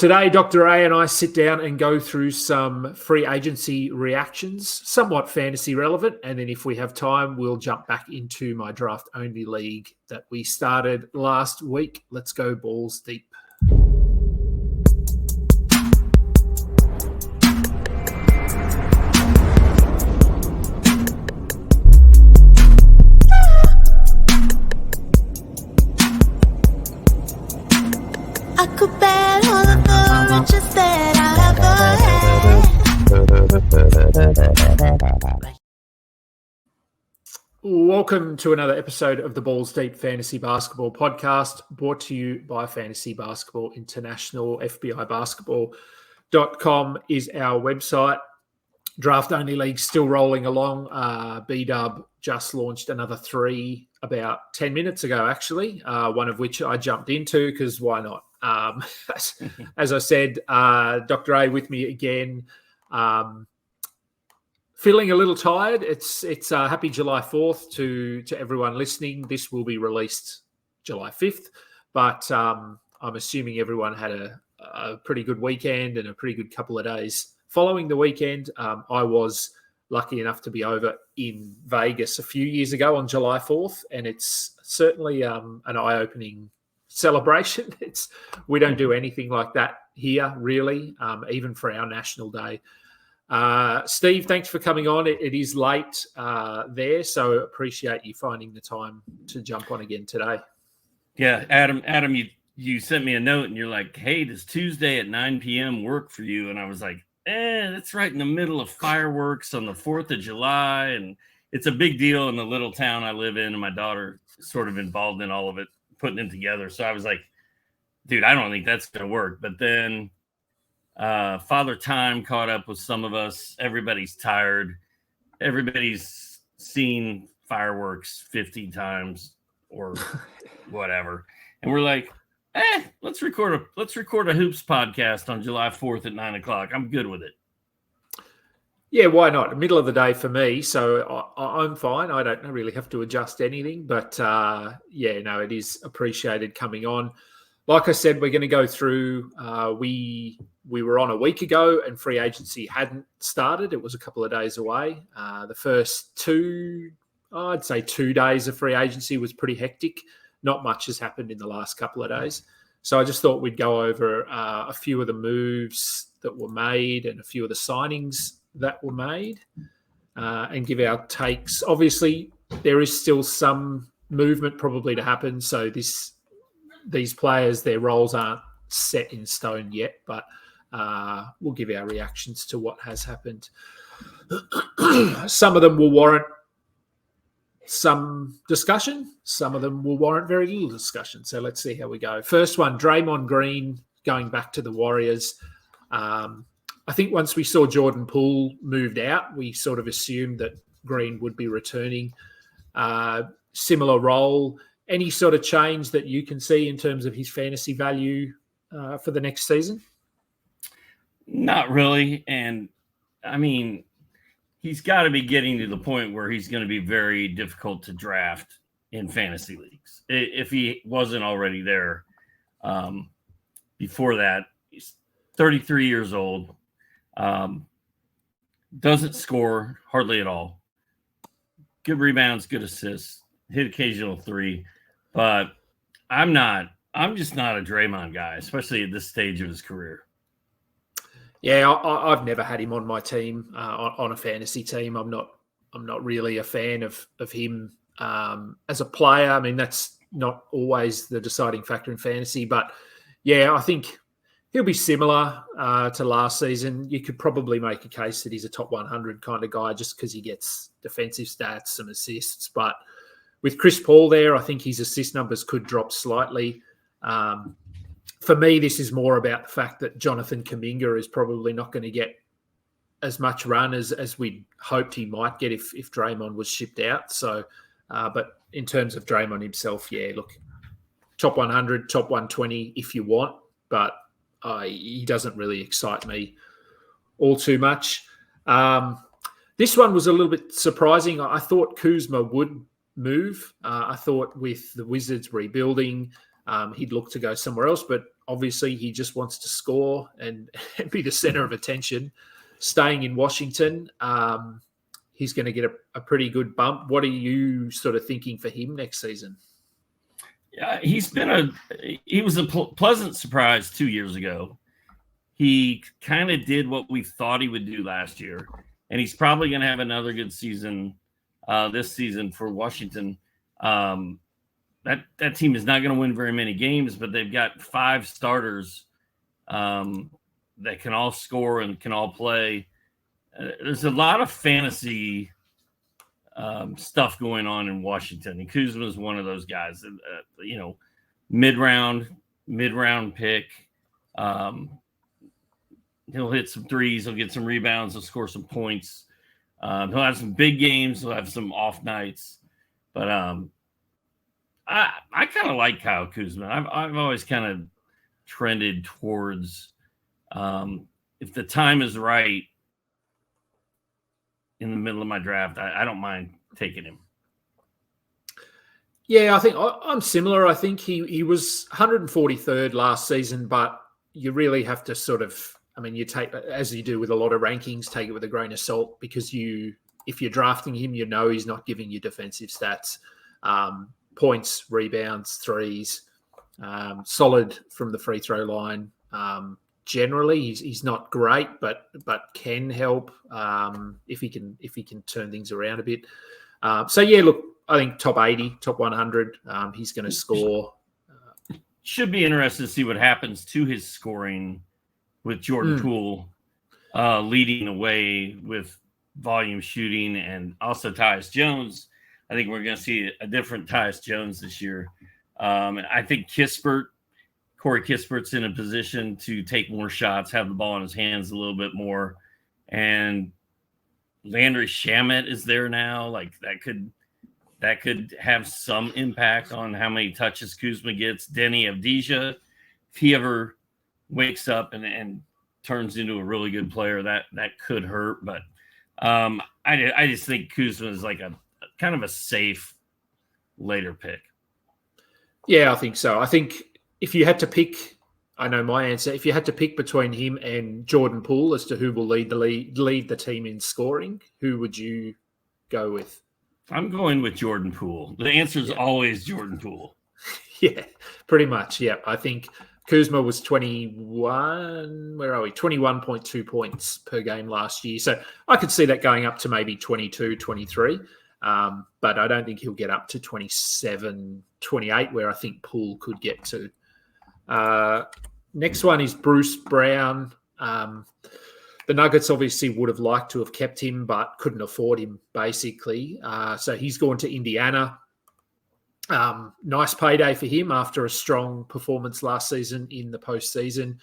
Today, Dr. A and I sit down and go through some free agency reactions, somewhat fantasy relevant. And then if we have time, we'll jump back into my draft-only league that we started last week. Let's go balls deep. I could bet all of the riches that I ever had. Welcome to another episode of the Balls Deep Fantasy Basketball Podcast, brought to you by Fantasy Basketball International. FBIBasketball.com is our website. Draft-only league still rolling along. B-Dub just launched another 3 about 10 minutes ago, actually, one of which I jumped into because why not? As I said, Dr. A with me again. Feeling a little tired. It's happy July 4th to everyone listening. This will be released July 5th, but I'm assuming everyone had a pretty good weekend and a pretty good couple of days following the weekend. I was lucky enough to be over in Vegas a few years ago on July 4th, and it's certainly an eye-opening celebration. We don't do anything like that here, really, even for our National Day. Steve, thanks for coming on. It is late there, so appreciate you finding the time to jump on again today. Yeah, Adam, you sent me a note and you're like, hey, does Tuesday at 9 p.m. work for you? And I was like, that's right in the middle of fireworks on the 4th of July. And it's a big deal in the little town I live in, and my daughter is sort of involved in all of it, putting it together. So I was like, dude, I don't think that's going to work. But then Father Time caught up with some of us. Everybody's tired. Everybody's seen fireworks 50 times or whatever. And we're like, let's record a Hoops podcast on July 4th at 9:00. I'm good with it. Yeah, why not? Middle of the day for me, so I'm fine. I don't really have to adjust anything, but it is appreciated coming on. Like I said, we're going to go through. We were on a week ago, and free agency hadn't started. It was a couple of days away. The first 2 days of free agency was pretty hectic. Not much has happened in the last couple of days. So I just thought we'd go over a few of the moves that were made and a few of the signings that were made and give our takes. Obviously, there is still some movement probably to happen. So these players, their roles aren't set in stone yet, but we'll give our reactions to what has happened. Some of them will warrant some discussion. Some of them will warrant very little discussion. So let's see how we go. First one, Draymond Green going back to the Warriors. I think once we saw Jordan Poole moved out, we sort of assumed that Green would be returning. Similar role. Any sort of change that you can see in terms of his fantasy value for the next season? Not really. And I mean, he's got to be getting to the point where he's going to be very difficult to draft in fantasy leagues. If he wasn't already there before that. He's 33 years old. Doesn't score hardly at all. Good rebounds, good assists, hit occasional 3. But I'm just not a Draymond guy, especially at this stage of his career. Yeah, I've never had him on my team, on a fantasy team. I'm not really a fan of him as a player. I mean, that's not always the deciding factor in fantasy. But, yeah, I think he'll be similar to last season. You could probably make a case that he's a top 100 kind of guy just because he gets defensive stats, some assists. But with Chris Paul there, I think his assist numbers could drop slightly. For me, this is more about the fact that Jonathan Kuminga is probably not going to get as much run as we hoped he might get if Draymond was shipped out. So, but in terms of Draymond himself, yeah, look, top 100, top 120 if you want, but he doesn't really excite me all too much. This one was a little bit surprising. I thought Kuzma would move. I thought with the Wizards rebuilding, he'd look to go somewhere else, but obviously he just wants to score and be the center of attention. Staying in Washington, he's going to get a pretty good bump. What are you sort of thinking for him next season? Yeah, he was a pleasant surprise 2 years ago. He kind of did what we thought he would do last year, and he's probably going to have another good season this season for Washington. That team is not going to win very many games, but they've got 5 starters that can all score and can all play. There's a lot of fantasy stuff going on in Washington, and Kuzma is one of those guys. Mid-round pick. He'll hit some threes. He'll get some rebounds. He'll score some points. He'll have some big games. He'll have some off nights. But I kind of like Kyle Kuzma. I've always kind of trended towards if the time is right in the middle of my draft, I don't mind taking him. Yeah, I think I'm similar. I think he was 143rd last season, but you really have to sort of, you take, as you do with a lot of rankings, take it with a grain of salt, because if you're drafting him, he's not giving you defensive stats, points, rebounds, threes, solid from the free throw line. Generally, he's not great, but can help if he can turn things around a bit. I think top 80, top 100, he's going to score. Should be interested to see what happens to his scoring with Jordan Poole leading the way with volume shooting, and also Tyus Jones. I think we're going to see a different Tyus Jones this year. And I think Corey Kispert's in a position to take more shots, have the ball in his hands a little bit more. And Landry Shamet is there now. Like that could have some impact on how many touches Kuzma gets. Denny Avdija, if he ever wakes up and turns into a really good player, that could hurt. But I just think Kuzma is like a kind of a safe later pick. Yeah, I think so. I think if you had to pick, I know my answer. If you had to pick between him and Jordan Poole as to who will lead the team in scoring, who would you go with? I'm going with Jordan Poole. The answer is always Jordan Poole. Yeah, pretty much. Yeah, I think Kuzma was 21.2 points per game last year. So I could see that going up to maybe 22, 23. But I don't think he'll get up to 27, 28, where I think Poole could get to. Next one is Bruce Brown. The Nuggets obviously would have liked to have kept him, but couldn't afford him, basically. So he's gone to Indiana. Nice payday for him after a strong performance last season in the postseason.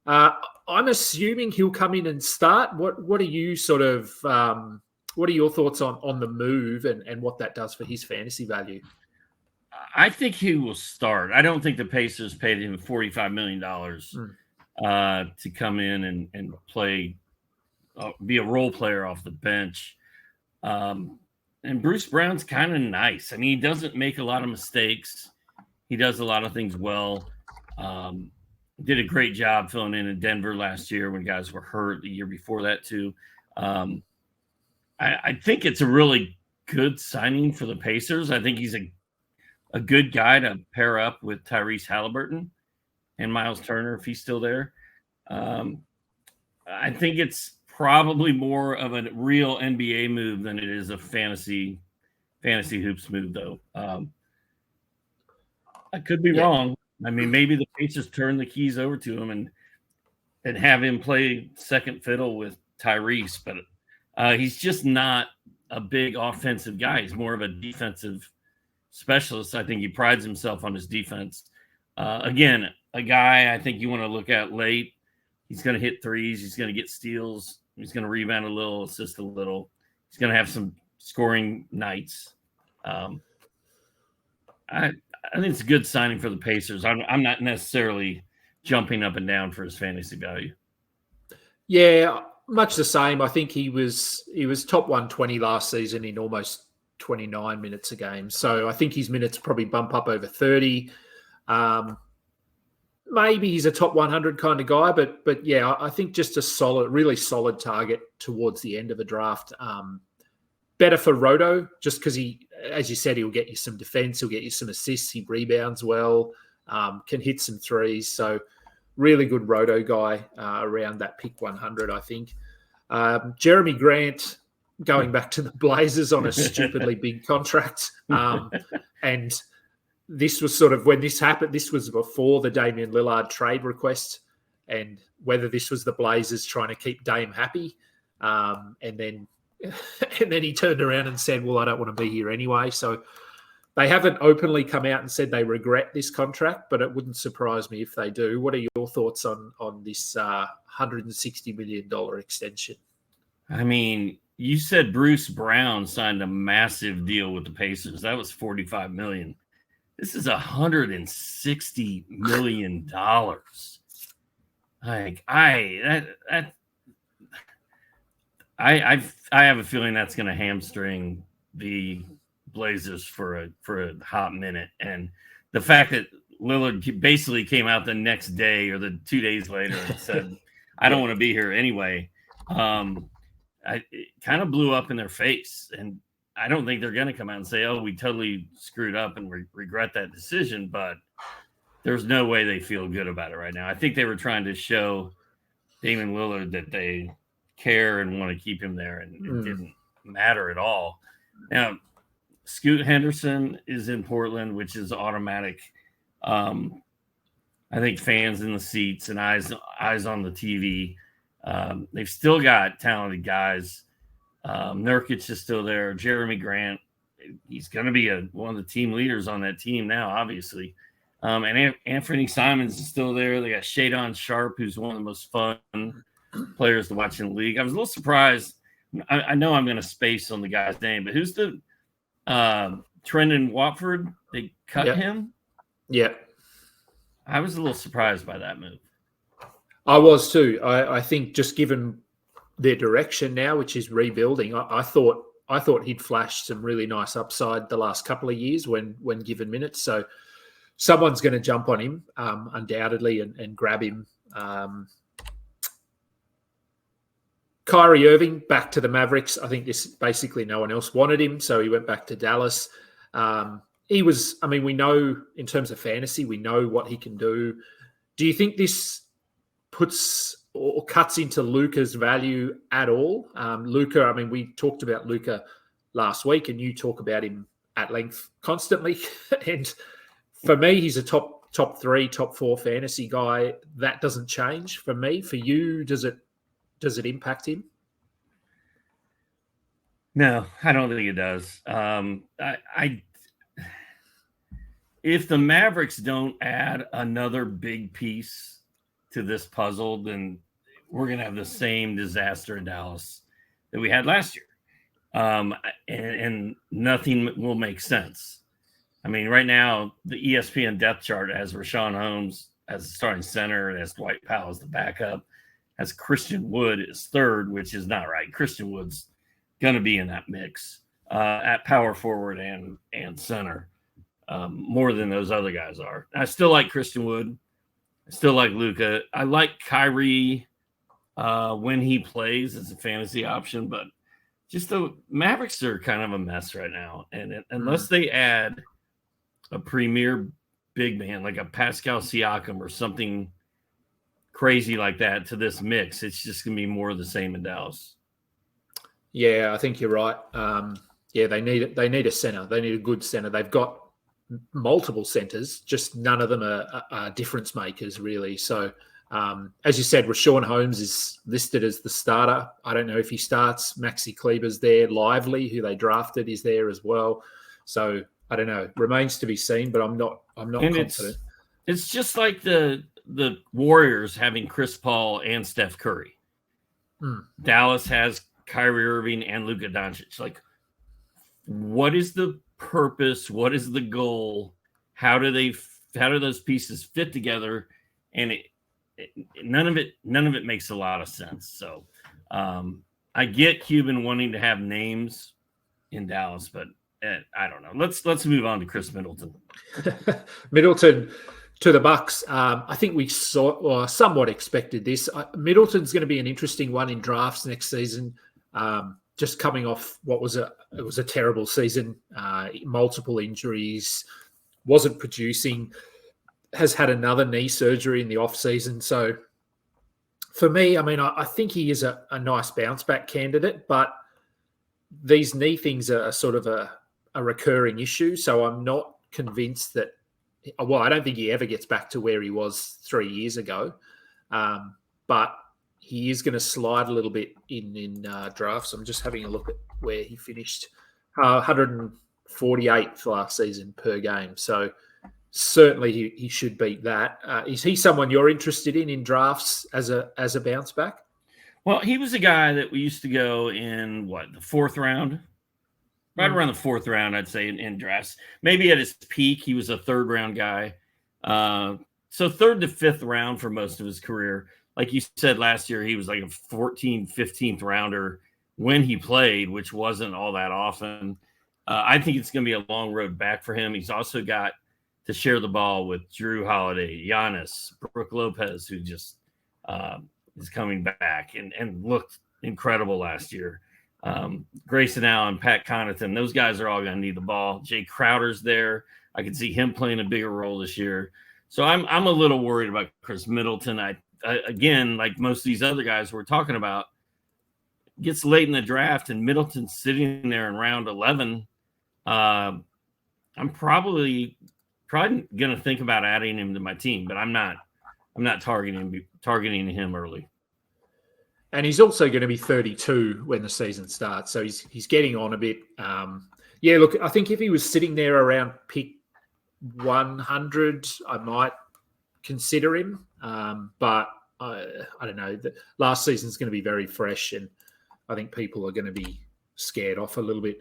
I'm assuming he'll come in and start. What are you sort of? What are your thoughts on the move and what that does for his fantasy value? I think he will start. I don't think the Pacers paid him $45 million to come in and play, be a role player off the bench. And Bruce Brown's kind of nice. I mean, he doesn't make a lot of mistakes. He does a lot of things well. Did a great job filling in Denver last year when guys were hurt, the year before that too. I think it's a really good signing for the Pacers. I think he's a good guy to pair up with Tyrese Halliburton and Myles Turner if he's still there. I think it's probably more of a real NBA move than it is a fantasy hoops move, though. I could be wrong. I mean, maybe the Pacers turn the keys over to him and have him play second fiddle with Tyrese, but he's just not a big offensive guy. He's more of a defensive specialist. I think he prides himself on his defense. Again, a guy I think you want to look at late. He's going to hit threes. He's going to get steals. He's going to rebound a little, assist a little. He's going to have some scoring nights. I think it's a good signing for the Pacers. I'm not necessarily jumping up and down for his fantasy value. Yeah, much the same. I think he was top 120 last season in almost 29 minutes a game. So I think his minutes probably bump up over 30. maybe he's a top 100 kind of guy, but yeah, I think just a really solid target towards the end of a draft. Better for Roto, just because he, as you said, he'll get you some defense, he'll get you some assists, he rebounds well, can hit some threes. So really good Roto guy around that pick 100, I think. Jeremy Grant going back to the Blazers on a stupidly big contract. And this was sort of when this happened, this was before the Damian Lillard trade request, and whether this was the Blazers trying to keep Dame happy. And then he turned around and said, well, I don't want to be here anyway. So they haven't openly come out and said they regret this contract, but it wouldn't surprise me if they do. What are your thoughts on this $160 million extension? I mean, you said Bruce Brown signed a massive deal with the Pacers. That was $45 million. This is $160 million. Like I have a feeling that's going to hamstring the Blazers for a hot minute. And the fact that Lillard basically came out the next day or the 2 days later and said, I don't want to be here anyway. It kind of blew up in their face. And I don't think they're going to come out and say, oh, we totally screwed up and regret that decision. But there's no way they feel good about it right now. I think they were trying to show Damian Lillard that they care and want to keep him there, and it didn't matter at all. Now, Scoot Henderson is in Portland, which is automatic. I think fans in the seats and eyes on the TV. They've still got talented guys. Nurkic is still there. Jeremy Grant, he's going to be one of the team leaders on that team now, obviously. And Anthony Simons is still there. They got Shadon Sharp, who's one of the most fun players to watch in the league. I was a little surprised. I know I'm going to space on the guy's name, but who's the Trendon Watford? They cut him? Yeah. I was a little surprised by that move. I was too. I think just given their direction now, which is rebuilding, I thought he'd flashed some really nice upside the last couple of years when given minutes. So someone's going to jump on him undoubtedly and grab him. Kyrie Irving back to the Mavericks. I think this basically no one else wanted him, so he went back to Dallas. We know in terms of fantasy, we know what he can do. Do you think this puts or cuts into Luka's value at all? Luka, we talked about Luka last week, and you talk about him at length constantly. And for me, he's a top 3, top 4 fantasy guy. That doesn't change for me. For you, does it impact him? No, I don't think it does. If the Mavericks don't add another big piece to this puzzle, then we're going to have the same disaster in Dallas that we had last year. And nothing will make sense. Right now, the ESPN depth chart has Rashawn Holmes as the starting center, and has Dwight Powell as the backup, has Christian Wood as third, which is not right. Christian Wood's going to be in that mix at power forward and center more than those other guys are. I still like Christian Wood. I still like Luka. I like Kyrie when he plays as a fantasy option, but just the Mavericks are kind of a mess right now. And unless they add a premier big man like a Pascal Siakam or something crazy like that to this mix, it's just going to be more of the same in Dallas. Yeah, I think you're right. They need a center. They need a good center. They've got multiple centers, just none of them are difference makers, really. So, as you said, Rashawn Holmes is listed as the starter. I don't know if he starts. Maxi Kleber's there. Lively, who they drafted, is there as well. So, I don't know. Remains to be seen, but I'm not confident. It's just like the Warriors having Chris Paul and Steph Curry. Dallas has Kyrie Irving and Luka Doncic. Like, what is the purpose? What is the goal? How do those pieces fit together? And none of it makes a lot of sense. So I get Cuban wanting to have names in Dallas, but I don't know. Let's move on to Chris Middleton. Middleton, To the Bucks, I think we somewhat expected this. Middleton's going to be an interesting one in drafts next season. Just coming off what was a terrible season, multiple injuries, wasn't producing, has had another knee surgery in the off season. So for me, I mean, I think he is a nice bounce back candidate, but these knee things are sort of a recurring issue. So I'm not convinced that. Well, I don't think he ever gets back to where he was 3 years ago, but he is going to slide a little bit in drafts. I'm just having a look at where he finished, 148th last season per game. So certainly he should beat that. Is he someone you're interested in drafts as a bounce back? Well, he was a guy that we used to go in the fourth round. Right around the fourth round, I'd say, in drafts. Maybe at his peak, he was a third-round guy. So third to fifth round for most of his career. Like you said last year, he was like a 14th, 15th rounder when he played, which wasn't all that often. I think it's going to be a long road back for him. He's also got to share the ball with Drew Holiday, Giannis, Brook Lopez, who just is coming back and looked incredible last year. Grayson Allen, Pat Connaughton, those guys are all going to need the ball. Jay Crowder's there. I can see him playing a bigger role this year. So I'm a little worried about Chris Middleton. I again, like most of these other guys we're talking about, gets late in the draft and Middleton's sitting there in round 11. I'm probably going to think about adding him to my team, but I'm not targeting him early. And he's also going to be 32 when the season starts. So he's getting on a bit. Look, I think if he was sitting there around pick 100, I might consider him. But I don't know. The last season's going to be very fresh, and I think people are going to be scared off a little bit.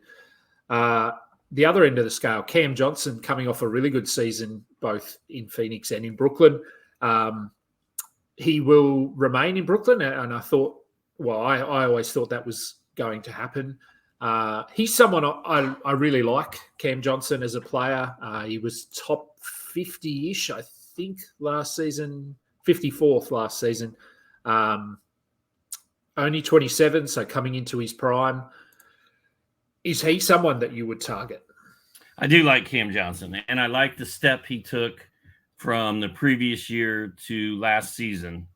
The other end of the scale, Cam Johnson coming off a really good season, both in Phoenix and in Brooklyn. He will remain in Brooklyn, and I thought, I always thought that was going to happen. He's someone I really like, Cam Johnson, as a player. He was top 50-ish, I think, last season, 54th last season. Only 27, so coming into his prime. Is he someone that you would target? I do like Cam Johnson, and I like the step he took from the previous year to last season.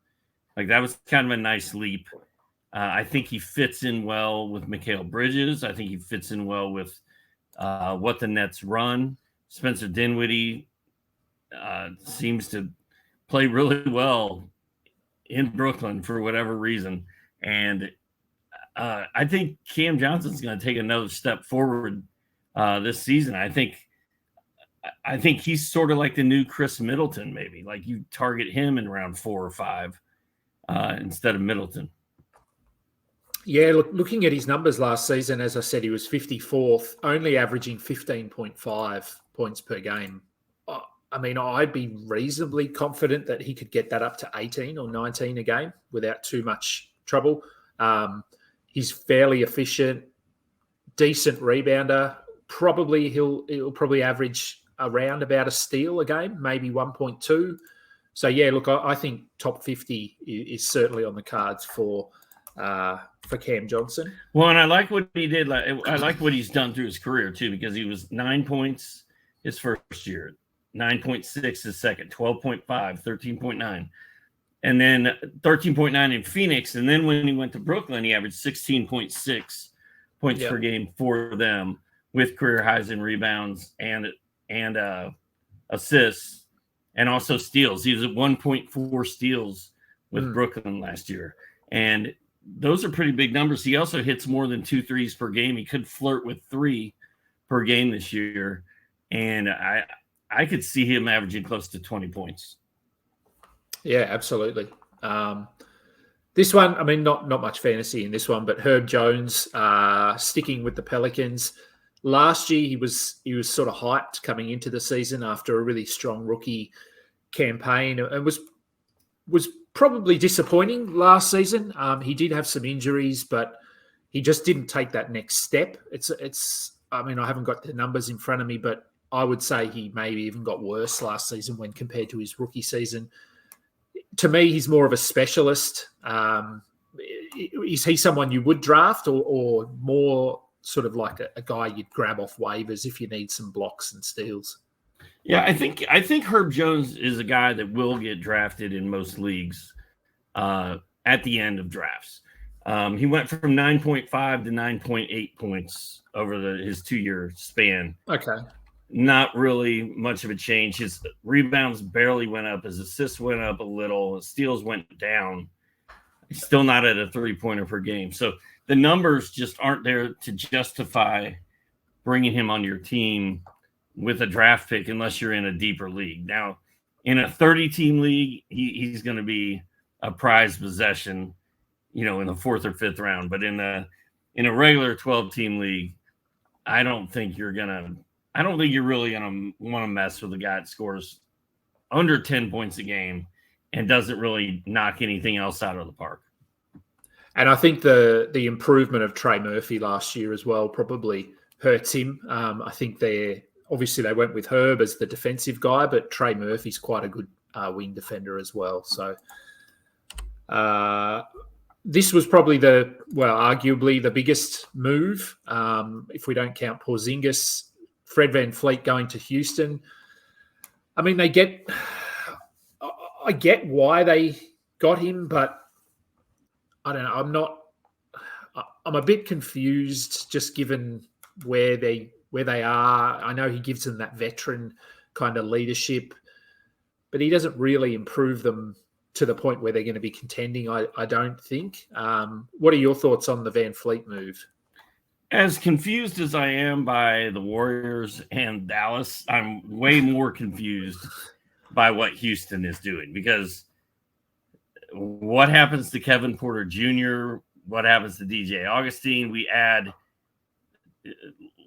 Like, that was kind of a nice leap. I think he fits in well with Mikal Bridges. I think he fits in well with what the Nets run. Spencer Dinwiddie seems to play really well in Brooklyn for whatever reason. And I think Cam Johnson's going to take another step forward this season. I think he's sort of like the new Chris Middleton, maybe. Like, you target him in round 4 or 5 instead of Middleton. Yeah, looking at his numbers last season, as I said, he was 54th, only averaging 15.5 points per game. I mean, I'd be reasonably confident that he could get that up to 18 or 19 a game without too much trouble. He's fairly efficient, decent rebounder. Probably he'll probably average around about a steal a game, maybe 1.2. So yeah, look, I think top 50 is certainly on the cards for Cam Johnson. Well, and I like what he did. I like what he's done through his career too, because he was 9 points his first year, 9.6 his second, 12.5, 13.9, and then 13.9 in Phoenix. And then when he went to Brooklyn, he averaged 16.6 points per game for them, with career highs in rebounds and assists, and also steals. He was at 1.4 steals with Brooklyn last year. And those are pretty big numbers. He also hits more than 2 threes per game. He could flirt with 3 per game this year. And I could see him averaging close to 20 points. Yeah, absolutely. This one, I mean, not much fantasy in this one, but Herb Jones sticking with the Pelicans. Last year, he was sort of hyped coming into the season after a really strong rookie campaign, and was probably disappointing last season. He did have some injuries, but he just didn't take that next step. I mean, I haven't got the numbers in front of me, but I would say he maybe even got worse last season when compared to his rookie season. To me, he's more of a specialist. Is he someone you would draft or more sort of like a guy you'd grab off waivers if you need some blocks and steals? Yeah, I think Herb Jones is a guy that will get drafted in most leagues at the end of drafts. He went from 9.5 to 9.8 points over his 2-year span. Okay. Not really much of a change. His rebounds barely went up. His assists went up a little. His steals went down. He's still not at a 3-pointer per game. So the numbers just aren't there to justify bringing him on your team with a draft pick unless you're in a deeper league. Now, in a 30-team league, he's going to be a prized possession, in the 4th or 5th round. But in a regular 12-team league, I don't think you're really going to want to mess with a guy that scores under 10 points a game and doesn't really knock anything else out of the park. And I think the improvement of Trey Murphy last year as well probably hurts him. I think they went with Herb as the defensive guy, but Trey Murphy's quite a good wing defender as well. So this was probably arguably the biggest move, if we don't count Porzingis. Fred VanVleet going to Houston. I mean, I get why they got him, but I don't know. I'm a bit confused just given where they are. I know he gives them that veteran kind of leadership, but he doesn't really improve them to the point where they're going to be contending, I don't think. What are your thoughts on the VanVleet move? As confused as I am by the Warriors and Dallas, I'm way more confused by what Houston is doing, because what happens to Kevin Porter Jr.? What happens to DJ Augustine? We add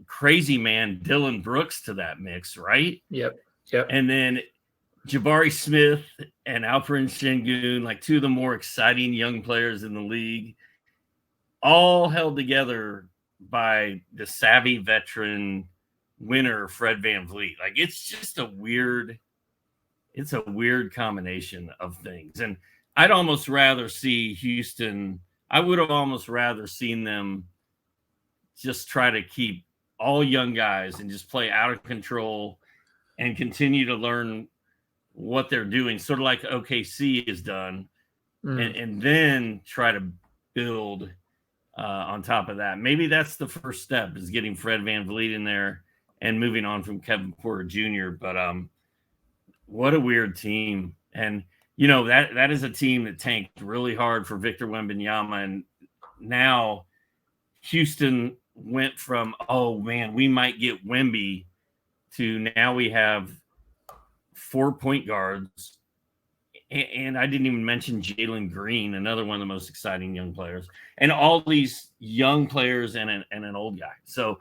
crazy man Dylan Brooks to that mix, right? Yep. And then Jabari Smith and Alperen Şengün, like two of the more exciting young players in the league, all held together by the savvy veteran winner Fred VanVleet. Like, it's just a weird combination of things. And I'd almost rather see Houston. I would have almost rather seen them just try to keep all young guys and just play out of control and continue to learn what they're doing, sort of like OKC has done, and then try to build on top of that. Maybe that's the first step, is getting Fred VanVleet in there and moving on from Kevin Porter Jr. But what a weird team. And, that is a team that tanked really hard for Victor Wembanyama. And now Houston went from, oh, man, we might get Wemby, to now we have 4 point guards. And I didn't even mention Jalen Green, another one of the most exciting young players, and all these young players and an old guy. So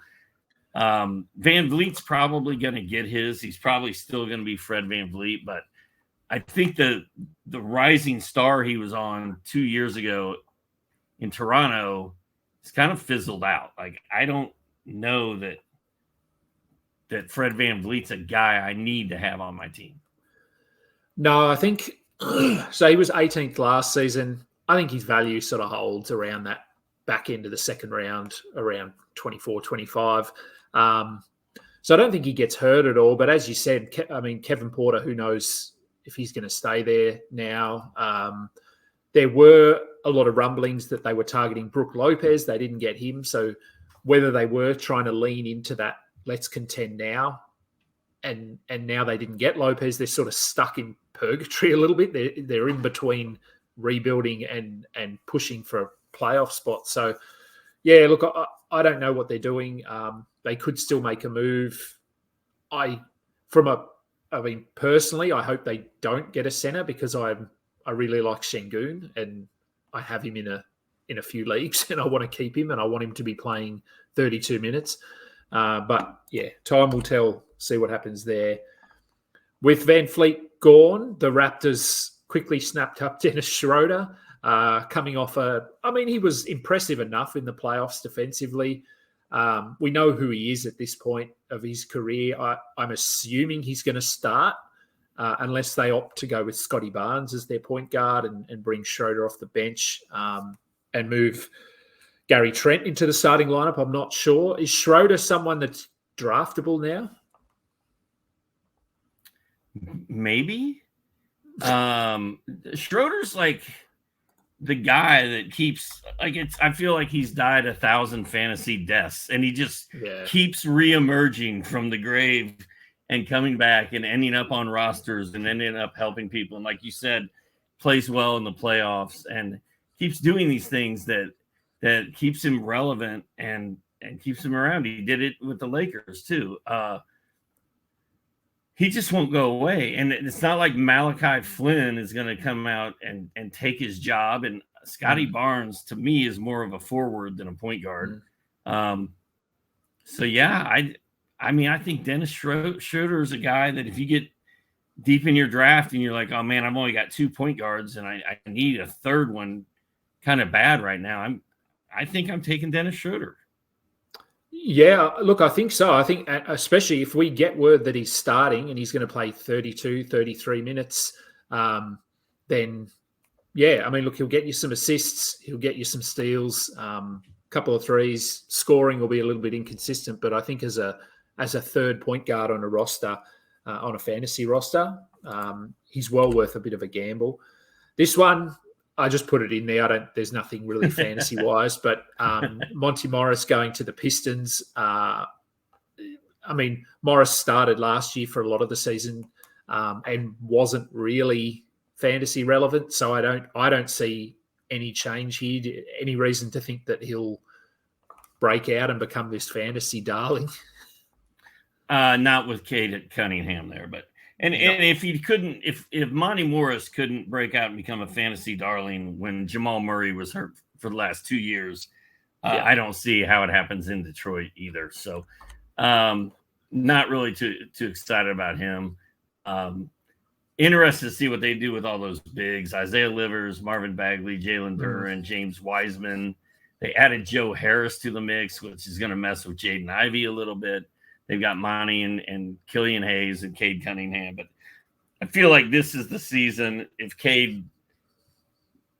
VanVleet's probably going to get his. He's probably still going to be Fred VanVleet, but I think the rising star he was on 2 years ago in Toronto is kind of fizzled out. Like, I don't know that Fred VanVleet's a guy I need to have on my team. No, I think so. He was 18th last season. I think his value sort of holds around that back end of the second round, around 24, 25. So I don't think he gets hurt at all. But as you said, Kevin Porter, who knows if he's going to stay there now. There were a lot of rumblings that they were targeting Brook Lopez. They didn't get him. So whether they were trying to lean into that, let's contend now, and now they didn't get Lopez, they're sort of stuck in purgatory a little bit. They're in between rebuilding and pushing for a playoff spot. So, yeah, look, I don't know what they're doing. They could still make a move. Personally, I hope they don't get a center, because I really like Şengün, and I have him in a few leagues, and I want to keep him, and I want him to be playing 32 minutes. But yeah, time will tell. See what happens there. With VanVleet gone, the Raptors quickly snapped up Dennis Schroeder, coming off he was impressive enough in the playoffs defensively. We know who he is at this point of his career. I'm assuming he's going to start unless they opt to go with Scotty Barnes as their point guard and bring Schroeder off the bench and move Gary Trent into the starting lineup. I'm not sure. Is Schroeder someone that's draftable now? Maybe. Schroeder's like the guy that keeps I feel like he's died 1,000 fantasy deaths, and he just keeps reemerging from the grave and coming back and ending up on rosters and ending up helping people. And like you said, plays well in the playoffs and keeps doing these things that keeps him relevant and keeps him around. He did it with the Lakers too. He just won't go away. And it's not like Malachi Flynn is going to come out and take his job. And Scotty Barnes, to me, is more of a forward than a point guard. So, yeah, I think Dennis Schroeder is a guy that if you get deep in your draft and you're like, oh, man, I've only got 2 point guards and I need a third one kind of bad right now, I think I'm taking Dennis Schroeder. Yeah, look, I think so. I think especially if we get word that he's starting and he's going to play 32, 33 minutes, then, yeah, I mean, look, he'll get you some assists. He'll get you some steals, couple of threes. Scoring will be a little bit inconsistent, but I think as a third point guard on a roster, on a fantasy roster, he's well worth a bit of a gamble. This one, I just put it in there. There's nothing really fantasy wise, but Monty Morris going to the Pistons. I mean, Morris started last year for a lot of the season and wasn't really fantasy relevant. So I don't see any change here. Any reason to think that he'll break out and become this fantasy darling? Not with Cade Cunningham there, but. And if he couldn't, if Monty Morris couldn't break out and become a fantasy darling when Jamal Murray was hurt for the last 2 years, I don't see how it happens in Detroit either. So, not really too excited about him. Interested to see what they do with all those bigs: Isaiah Livers, Marvin Bagley, Jalen Duren, James Wiseman. They added Joe Harris to the mix, which is going to mess with Jaden Ivey a little bit. They've got Monty and Killian Hayes and Cade Cunningham. But I feel like this is the season. If Cade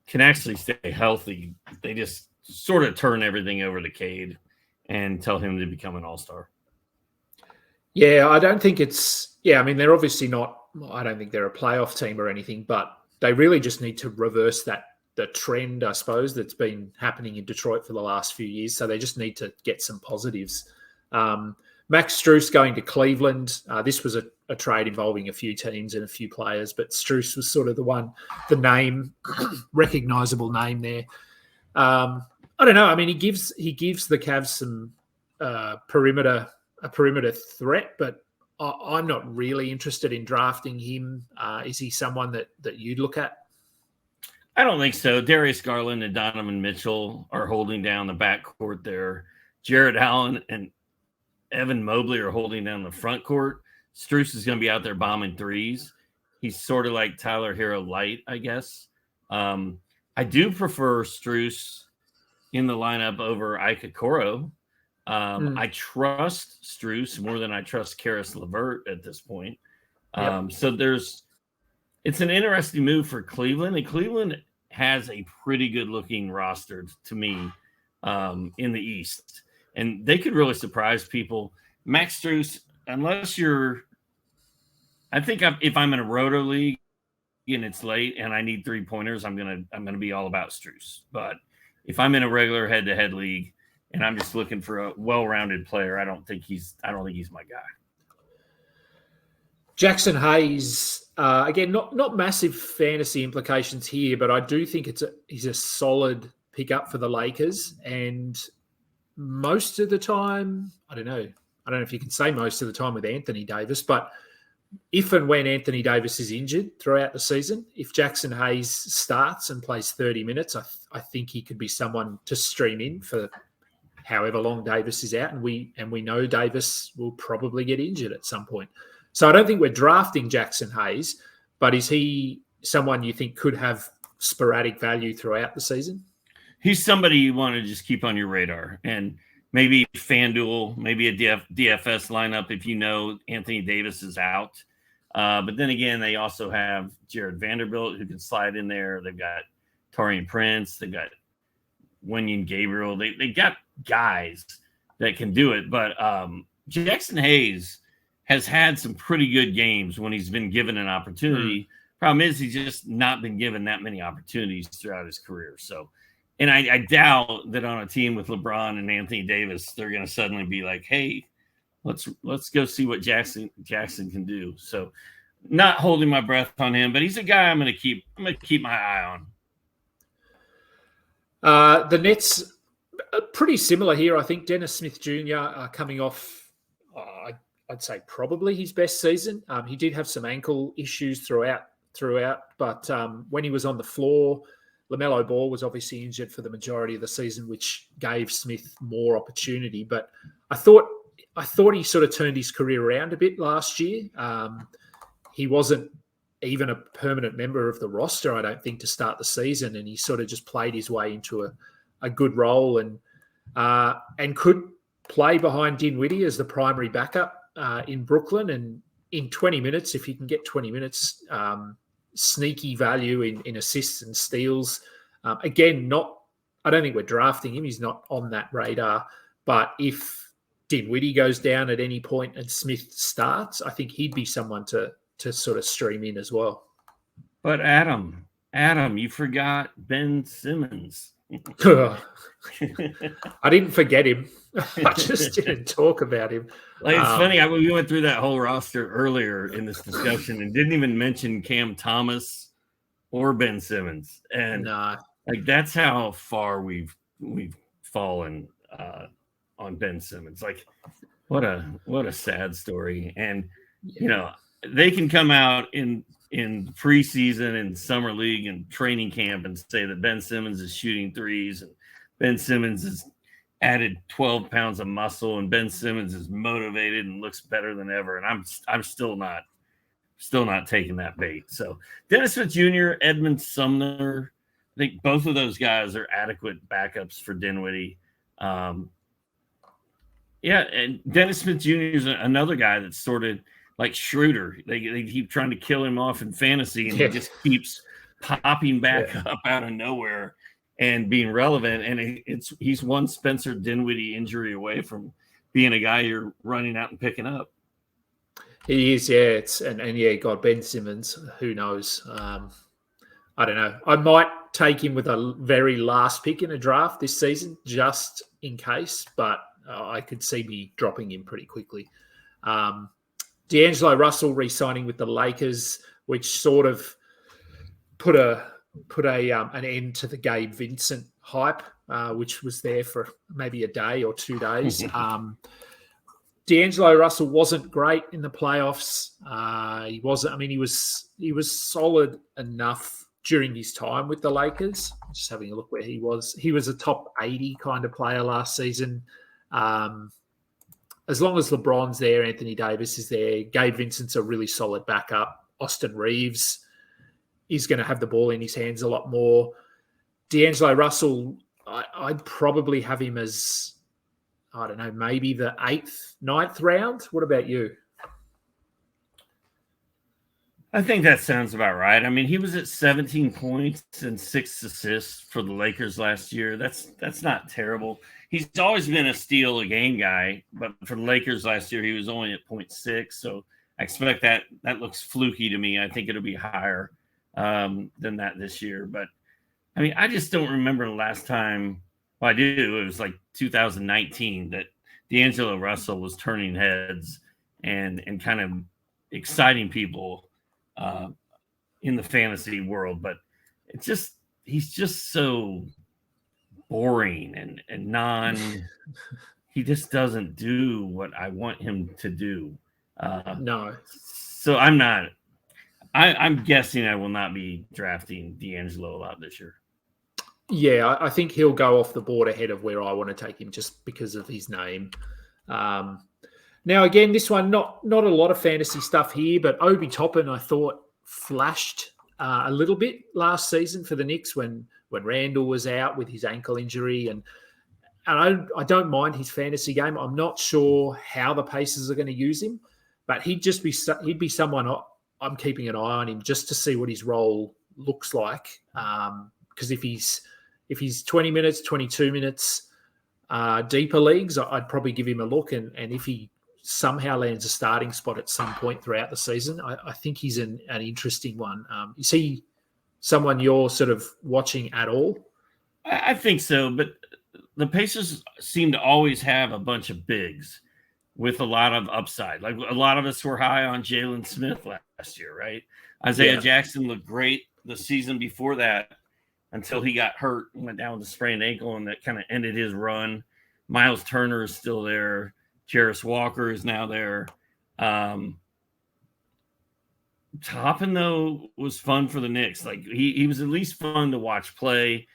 can actually stay healthy, they just sort of turn everything over to Cade and tell him to become an all-star. Yeah, I don't think it's – yeah, I mean, they're obviously not – I don't think they're a playoff team or anything, but they really just need to reverse the trend, I suppose, that's been happening in Detroit for the last few years. So they just need to get some positives. Max Strus going to Cleveland. This was a trade involving a few teams and a few players, but Strus was sort of the name, recognizable name there. I don't know. I mean, he gives the Cavs some perimeter threat, but I'm not really interested in drafting him. Is he someone that you'd look at? I don't think so. Darius Garland and Donovan Mitchell are holding down the backcourt there. Jared Allen and Evan Mobley are holding down the front court. Strus is going to be out there bombing threes. He's sort of like Tyler Hero light, I guess. I do prefer Strus in the lineup over Ike Okoro. I trust Strus more than I trust Karis LeVert at this point. So it's an interesting move for Cleveland, and Cleveland has a pretty good looking roster to me in the East. And they could really surprise people. Max Strus, unless you're – I think if I'm in a roto league and it's late and I need 3-pointers, I'm gonna be all about Strus. But if I'm in a regular head-to-head league and I'm just looking for a well-rounded player, I don't think he's my guy. Jackson Hayes, again, not massive fantasy implications here, but I do think he's a solid pickup for the Lakers. And most of the time, I don't know if you can say most of the time with Anthony Davis, but if and when Anthony Davis is injured throughout the season, if Jackson Hayes starts and plays 30 minutes, I think he could be someone to stream in for however long Davis is out. And we know Davis will probably get injured at some point. So I don't think we're drafting Jackson Hayes, but is he someone you think could have sporadic value throughout the season? He's somebody you want to just keep on your radar. And maybe FanDuel, maybe a DFS lineup if you know Anthony Davis is out. But then again, they also have Jared Vanderbilt who can slide in there. They've got Taurean Prince. They've got Wenyen Gabriel. They got guys that can do it. But Jackson Hayes has had some pretty good games when he's been given an opportunity. Problem is he's just not been given that many opportunities throughout his career. So, and I doubt that on a team with LeBron and Anthony Davis, they're going to suddenly be like, hey, let's go see what Jackson can do. So not holding my breath on him, but he's a guy I'm going to keep my eye on. The Nets are pretty similar here. I think Dennis Smith Jr. Coming off, I'd say probably his best season. He did have some ankle issues throughout, but when he was on the floor, LaMelo Ball was obviously injured for the majority of the season, which gave Smith more opportunity. But I thought he sort of turned his career around a bit last year. He wasn't even a permanent member of the roster, I don't think, to start the season, and he sort of just played his way into a good role and could play behind Dinwiddie as the primary backup in Brooklyn. And in 20 minutes, if he can get 20 minutes, sneaky value in assists and steals. Again, I don't think we're drafting him. He's not on that radar. But if Dinwiddie goes down at any point and Smith starts, I think he'd be someone to sort of stream in as well. But Adam, you forgot Ben Simmons. I didn't forget him. I just didn't talk about him. Like, it's funny. We went through that whole roster earlier in this discussion and didn't even mention Cam Thomas or Ben Simmons. And like that's how far we've fallen on Ben Simmons. Like, what a sad story. And you know, they can come out in preseason and summer league and training camp and say that Ben Simmons is shooting threes and Ben Simmons has added 12 pounds of muscle and Ben Simmons is motivated and looks better than ever. And I'm still not taking that bait. So Dennis Smith Jr., Edmund Sumner, I think both of those guys are adequate backups for Dinwiddie. And Dennis Smith Jr. is another guy that's sort of like Schroeder. They keep trying to kill him off in fantasy, and he just keeps popping back up out of nowhere and being relevant. And he's one Spencer Dinwiddie injury away from being a guy you're running out and picking up. He is, yeah. God, Ben Simmons, who knows? I don't know. I might take him with a very last pick in a draft this season, just in case, but I could see me dropping him pretty quickly. DAngelo Russell re-signing with the Lakers, which sort of put an end to the Gabe Vincent hype, which was there for maybe a day or 2 days. DAngelo Russell wasn't great in the playoffs. He wasn't. I mean, he was solid enough during his time with the Lakers. Just having a look where he was. He was a top 80 kind of player last season. As long as LeBron's there, Anthony Davis is there, Gabe Vincent's a really solid backup. Austin Reeves is going to have the ball in his hands a lot more. DAngelo Russell, I'd probably have him as, I don't know, maybe the 8th, 9th round. What about you? I think that sounds about right. I mean, he was at 17 points and 6 assists for the Lakers last year. That's not terrible. He's always been a steal a game guy, but for the Lakers last year, he was only at 0.6. So I expect that looks fluky to me. I think it'll be higher than that this year. But I mean, I just don't remember the last time. Well, I do. It was like 2019 that DAngelo Russell was turning heads and kind of exciting people in the fantasy world. But he's just so boring and he just doesn't do what I want him to do. No. So I'm guessing I will not be drafting DAngelo a lot this year. Yeah, I think he'll go off the board ahead of where I want to take him just because of his name. Now, again, this one, not a lot of fantasy stuff here, but Obi Toppin, I thought, flashed a little bit last season for the Knicks when Randall was out with his ankle injury. And I don't mind his fantasy game. I'm not sure how the Pacers are going to use him, but he'd be someone I'm keeping an eye on him just to see what his role looks like. Because if he's 20 minutes, 22 minutes, deeper leagues, I'd probably give him a look. And if he somehow lands a starting spot at some point throughout the season, I think he's an interesting one. Is he someone you're sort of watching at all? I think so, but the Pacers seem to always have a bunch of bigs with a lot of upside. Like a lot of us were high on Jalen Smith last year, right? Isaiah Jackson looked great the season before that until he got hurt and went down with a sprained ankle, and that kind of ended his run. Myles Turner is still there. Jarris Walker is now there. Toppin, though, was fun for the Knicks. Like he was at least fun to watch play,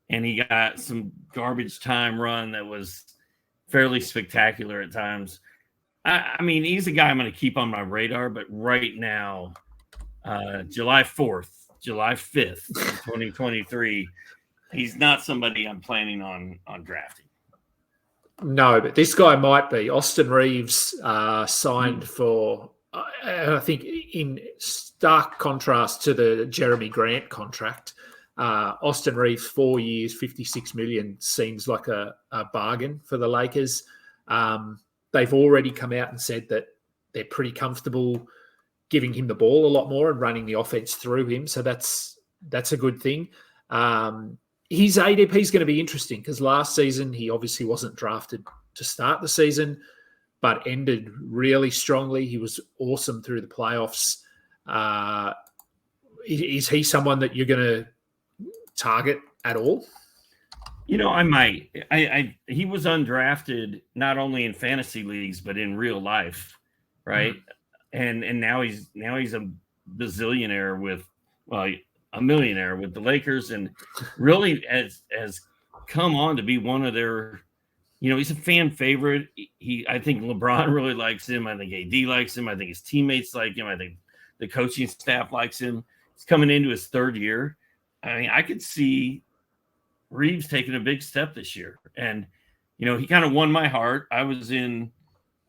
and he got some garbage time run that was fairly spectacular at times. I mean, he's a guy I'm going to keep on my radar, but right now, July 4th, July 5th, 2023, he's not somebody I'm planning on drafting. No, but this guy might be. Austin Reeves signed for, I think, in stark contrast to the Jeremy Grant contract, Austin Reeves, 4 years, $56 million seems like a bargain for the Lakers. They've already come out and said that they're pretty comfortable giving him the ball a lot more and running the offense through him. So that's a good thing. His ADP is going to be interesting because last season he obviously wasn't drafted to start the season, but ended really strongly. He was awesome through the playoffs. Is he someone that you're going to target at all? You know, I might. He was undrafted not only in fantasy leagues but in real life, right? Mm-hmm. And now he's a bazillionaire with, well, a millionaire with the Lakers, and really has come on to be one of their, you know, he's a fan favorite. I think LeBron really likes him. I think AD likes him. I think his teammates like him. I think the coaching staff likes him. He's coming into his third year. I mean, I could see Reeves taking a big step this year. And, you know, he kind of won my heart. I was in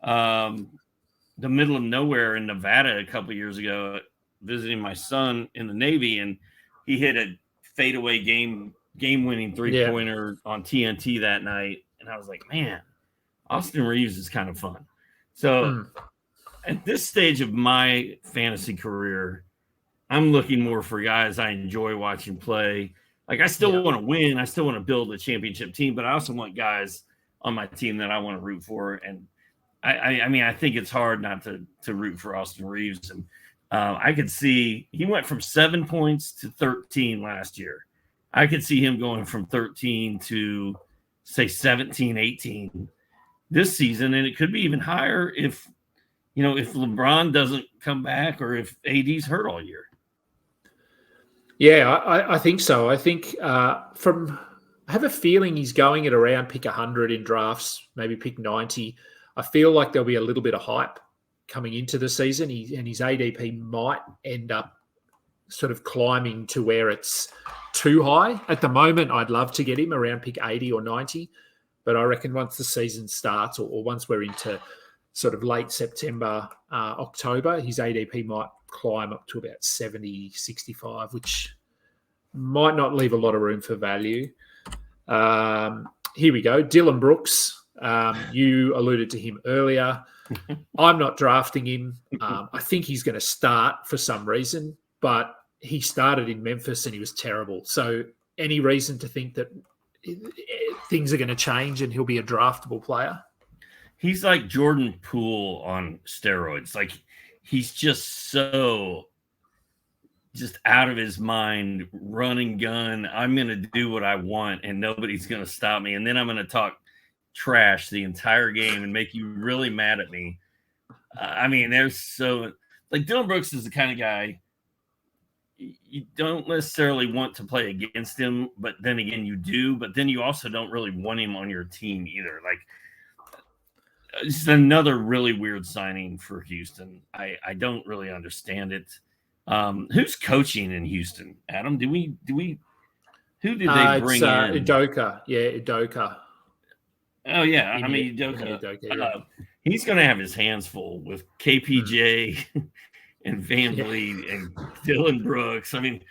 the middle of nowhere in Nevada a couple of years ago visiting my son in the Navy, and he hit a fadeaway game-winning three-pointer on TNT that night. And I was like, man, Austin Reeves is kind of fun. So at this stage of my fantasy career, I'm looking more for guys I enjoy watching play. Like, I still want to win. I still want to build a championship team, but I also want guys on my team that I want to root for. And I mean, I think it's hard not to root for Austin Reeves. And I could see he went from 7 points to 13 last year. I could see him going from 13 to, say, 17, 18 this season. And it could be even higher if LeBron doesn't come back or if AD's hurt all year. Yeah, I think so. I think I have a feeling he's going at around pick 100 in drafts, maybe pick 90. I feel like there'll be a little bit of hype coming into the season, and his ADP might end up sort of climbing to where it's too high. At the moment, I'd love to get him around pick 80 or 90, but I reckon once the season starts or once we're into sort of late September, October, his ADP might climb up to about 70, 65, which might not leave a lot of room for value. Here we go. Dylan Brooks. You alluded to him earlier. I'm not drafting him. I think he's going to start for some reason, but he started in Memphis and he was terrible. So any reason to think that things are going to change and he'll be a draftable player? He's like Jordan Poole on steroids. Like, he's just out of his mind, run and gun. I'm going to do what I want and nobody's going to stop me. And then I'm going to talk trash the entire game and make you really mad at me. I mean, Dylan Brooks is the kind of guy you don't necessarily want to play against him, but then again, you do. But then you also don't really want him on your team either. Like, it's another really weird signing for Houston. I don't really understand it. Who's coaching in Houston, Adam? Who did they bring in? Udoka. Yeah, Udoka. Oh yeah, I mean, he's going to have his hands full with KPJ and Van Vleet and Dylan Brooks. I mean,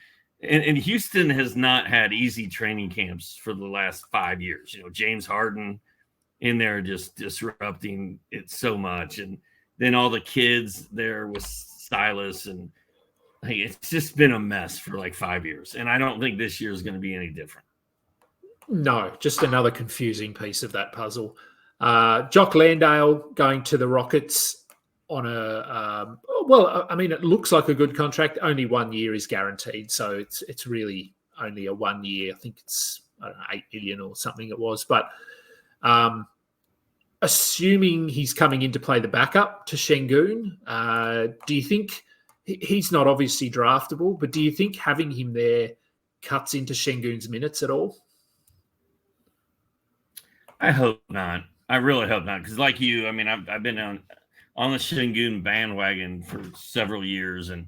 and Houston has not had easy training camps for the last 5 years. James Harden in there just disrupting it so much, and then all the kids there with Silas, and it's just been a mess for like 5 years. And I don't think this year is going to be any different. No, just another confusing piece of that puzzle. Jock Landale going to the Rockets on a it looks like a good contract. Only 1 year is guaranteed, so it's really only a 1 year. I think it's $8 million or something it was. But assuming he's coming in to play the backup to Şengün, do you think he's not obviously draftable? But do you think having him there cuts into Şengün's minutes at all? I hope not. I really hope not, because like you, I mean, I've been on the Şengün bandwagon for several years, and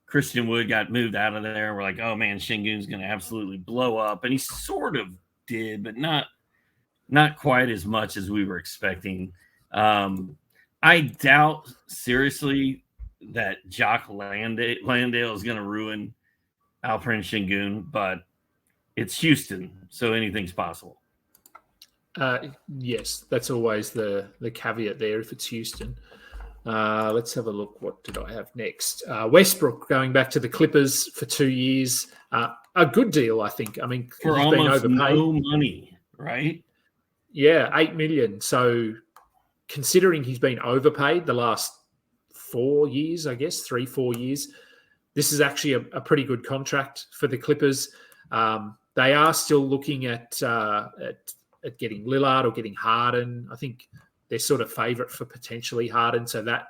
Christian Wood got moved out of there. We're like, oh man, Şengün's going to absolutely blow up, and he sort of did, but not quite as much as we were expecting. I doubt seriously that Jock Landale is going to ruin Alperen Şengün, but it's Houston, so anything's possible. Yes, that's always the caveat there if it's Houston. Let's have a look. What did I have next? Westbrook going back to the Clippers for 2 years. A good deal, I think. I mean, for almost no money, right? Yeah, $8 million. So considering he's been overpaid the last 4 years, I guess, 3-4 years, this is actually a pretty good contract for the Clippers. They are still looking at getting Lillard or getting Harden. I think they're sort of favourite for potentially Harden, so that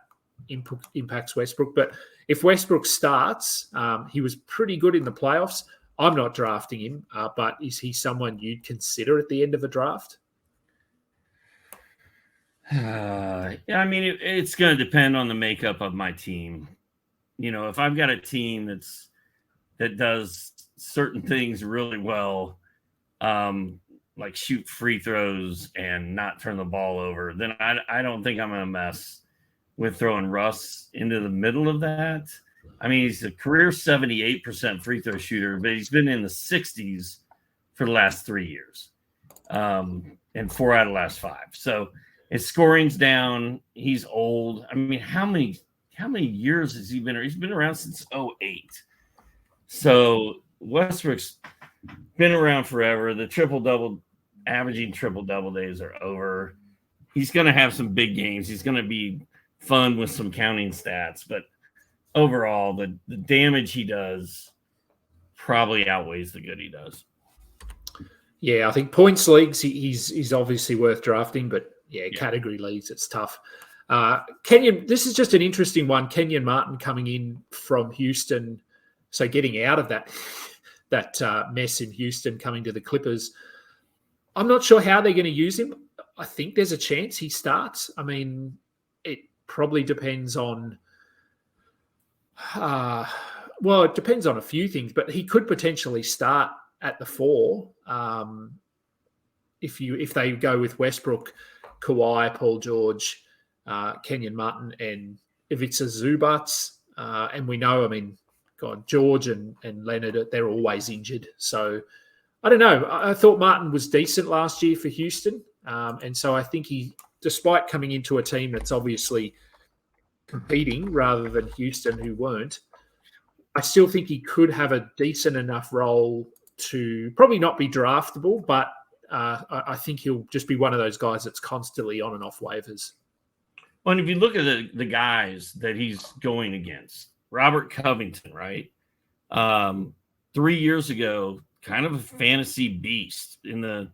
impacts Westbrook. But if Westbrook starts, he was pretty good in the playoffs. I'm not drafting him, but is he someone you'd consider at the end of a draft? Yeah, I mean, it's going to depend on the makeup of my team. If I've got a team that does certain things really well, like shoot free throws and not turn the ball over, then I don't think I'm going to mess with throwing Russ into the middle of that. I mean, he's a career 78% free throw shooter, but he's been in the 60s for the last 3 years, and 4 out of the last 5. So his scoring's down. He's old. I mean, how many years has he been? He's been around since 2008. So Westbrook's been around forever. The averaging triple-double days are over. He's going to have some big games. He's going to be fun with some counting stats. But overall, the damage he does probably outweighs the good he does. Yeah, I think points leagues, he's obviously worth drafting. But, yeah, category leagues, it's tough. This is just an interesting one. Kenyan Martin coming in from Houston. So getting out of that mess in Houston, coming to the Clippers. I'm not sure how they're going to use him. I think there's a chance he starts. I mean, it probably depends on it depends on a few things, but he could potentially start at the 4 if they go with Westbrook, Kawhi, Paul George, Kenyan Martin, and Ivica Zubac. And we know, I mean, God, George and Leonard, they're always injured. So I don't know. I thought Martin was decent last year for Houston. And so I think he, despite coming into a team that's obviously competing rather than Houston, who weren't, I still think he could have a decent enough role to probably not be draftable, but I think he'll just be one of those guys that's constantly on and off waivers. Well, and if you look at the guys that he's going against, Robert Covington, right? 3 years ago, kind of a fantasy beast in the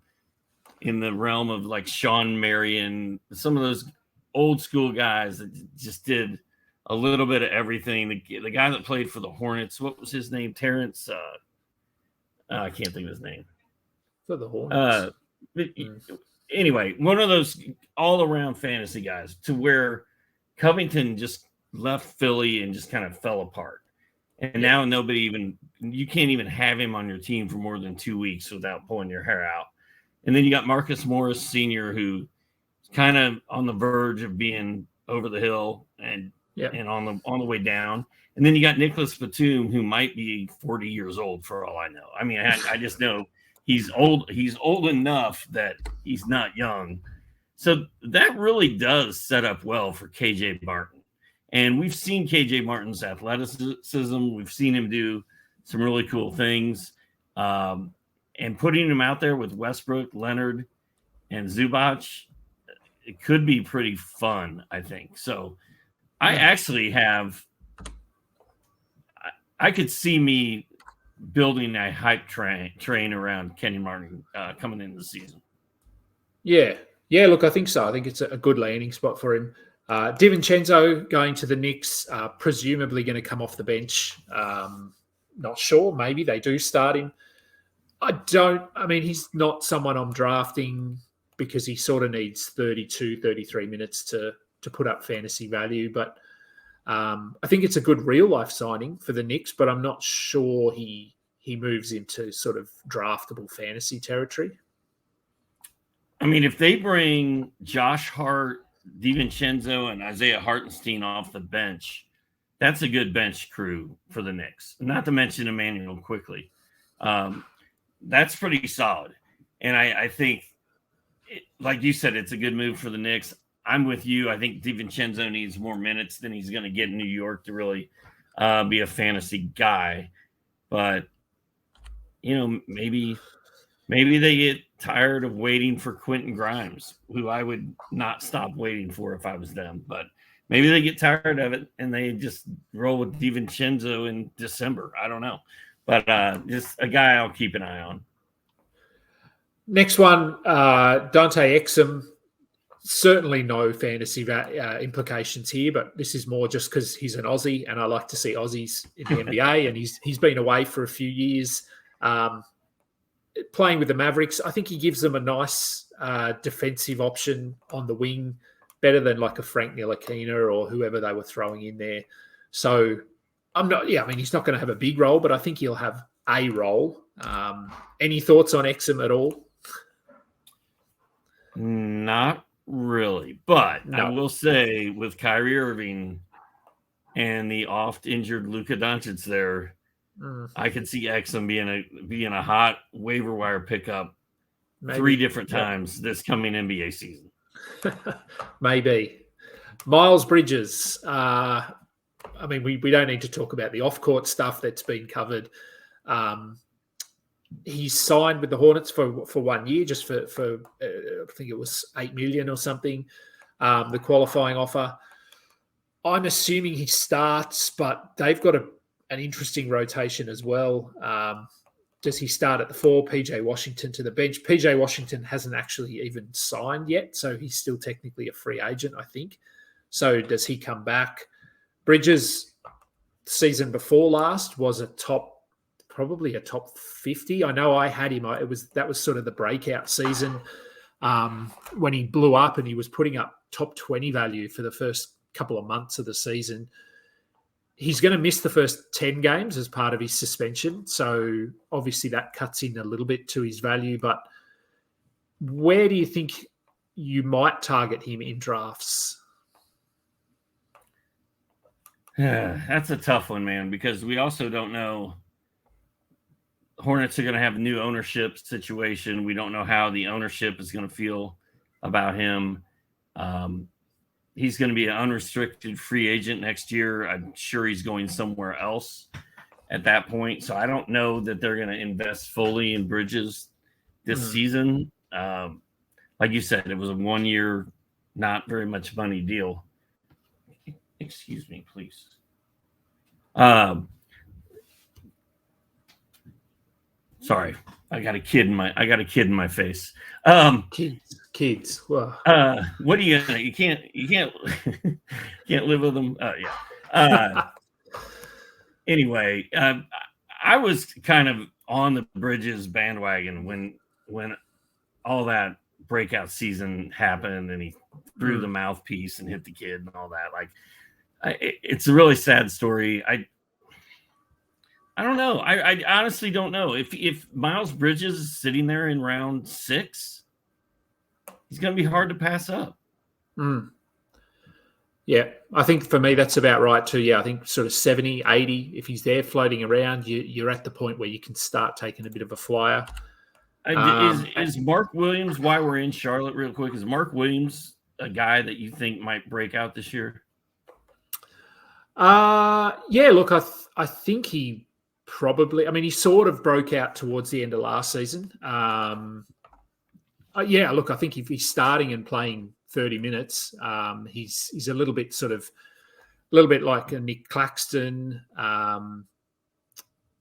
realm of like Sean Marion, some of those old school guys that just did a little bit of everything. The guy that played for the Hornets, what was his name? Terrence. I can't think of his name. For the Hornets. Anyway, one of those all-around fantasy guys, to where Covington just left Philly and just kind of fell apart. And now you can't even have him on your team for more than 2 weeks without pulling your hair out. And then you got Marcus Morris Sr., who's kind of on the verge of being over the hill and on the way down. And then you got Nicholas Batum, who might be 40 years old for all I know. I mean, I just know he's old. He's old enough that he's not young. So that really does set up well for KJ Martin. And we've seen KJ Martin's athleticism. We've seen him do some really cool things. And putting him out there with Westbrook, Leonard, and Zubac, it could be pretty fun, I think. So I actually I could see me building a hype train around Kenyan Martin coming into the season. Yeah. Yeah, look, I think so. I think it's a good landing spot for him. DiVincenzo going to the Knicks, presumably going to come off the bench. Not sure. Maybe they do start him. I mean, he's not someone I'm drafting because he sort of needs 32, 33 minutes to put up fantasy value. But I think it's a good real-life signing for the Knicks, but I'm not sure he moves into sort of draftable fantasy territory. I mean, if they bring Josh Hart, DiVincenzo, and Isaiah Hartenstein off the bench, that's a good bench crew for the Knicks. Not to mention Emmanuel Quickly. That's pretty solid. And I think, like you said, it's a good move for the Knicks. I'm with you. I think DiVincenzo needs more minutes than he's going to get in New York to really be a fantasy guy. But, maybe they get tired of waiting for Quentin Grimes, who I would not stop waiting for if I was them. But maybe they get tired of it and they just roll with DiVincenzo in December. I don't know. But just a guy I'll keep an eye on. Next one, Dante Exum. Certainly no fantasy implications here, but this is more just because he's an Aussie, and I like to see Aussies in the NBA, and he's been away for a few years. Playing with the Mavericks, I think he gives them a nice defensive option on the wing, better than like a Frank Ntilikina or whoever they were throwing in there. So he's not going to have a big role, but I think he'll have a role. Any thoughts on Exum at all? Not really, but no. I will say with Kyrie Irving and the oft-injured Luka Doncic there, I could see Exum being a hot waiver wire pickup maybe 3 different times this coming NBA season. Maybe. Miles Bridges. We don't need to talk about the off-court stuff that's been covered. He's signed with the Hornets for 1 year, just for I think it was $8 million or something, the qualifying offer. I'm assuming he starts, but they've got an interesting rotation as well. Does he start at the 4, PJ Washington to the bench? PJ Washington hasn't actually even signed yet, so he's still technically a free agent, I think. So does he come back? Bridges, season before last, was probably a top 50. I know I had him. That was sort of the breakout season when he blew up and he was putting up top 20 value for the first couple of months of the season. He's going to miss the first 10 games as part of his suspension. So obviously that cuts in a little bit to his value. But where do you think you might target him in drafts? Yeah, that's a tough one, man, because we also don't know. Hornets are going to have a new ownership situation. We don't know how the ownership is going to feel about him. He's going to be an unrestricted free agent next year. I'm sure he's going somewhere else at that point. So I don't know that they're going to invest fully in Bridges this season. Like you said, it was a 1 year, not very much money deal. Excuse me, please. Sorry, I got a kid in my face. Kids. Wow. What are you gonna? You can't can't live with them. Anyway, I was kind of on the Bridges bandwagon when all that breakout season happened and he threw the mouthpiece and hit the kid and all that. Like, it's a really sad story. I don't know. I honestly don't know. If Miles Bridges is sitting there in round 6, he's going to be hard to pass up. Yeah, I think for me that's about right too. Yeah, I think sort of 70, 80, if he's there floating around, you're at the point where you can start taking a bit of a flyer. Is Mark Williams, while we're in Charlotte real quick, is Mark Williams a guy that you think might break out this year? Yeah, look, I think he probably, I mean, he sort of broke out towards the end of last season. Yeah, look, I think if he's starting and playing 30 minutes, he's a little bit like a Nick Claxton.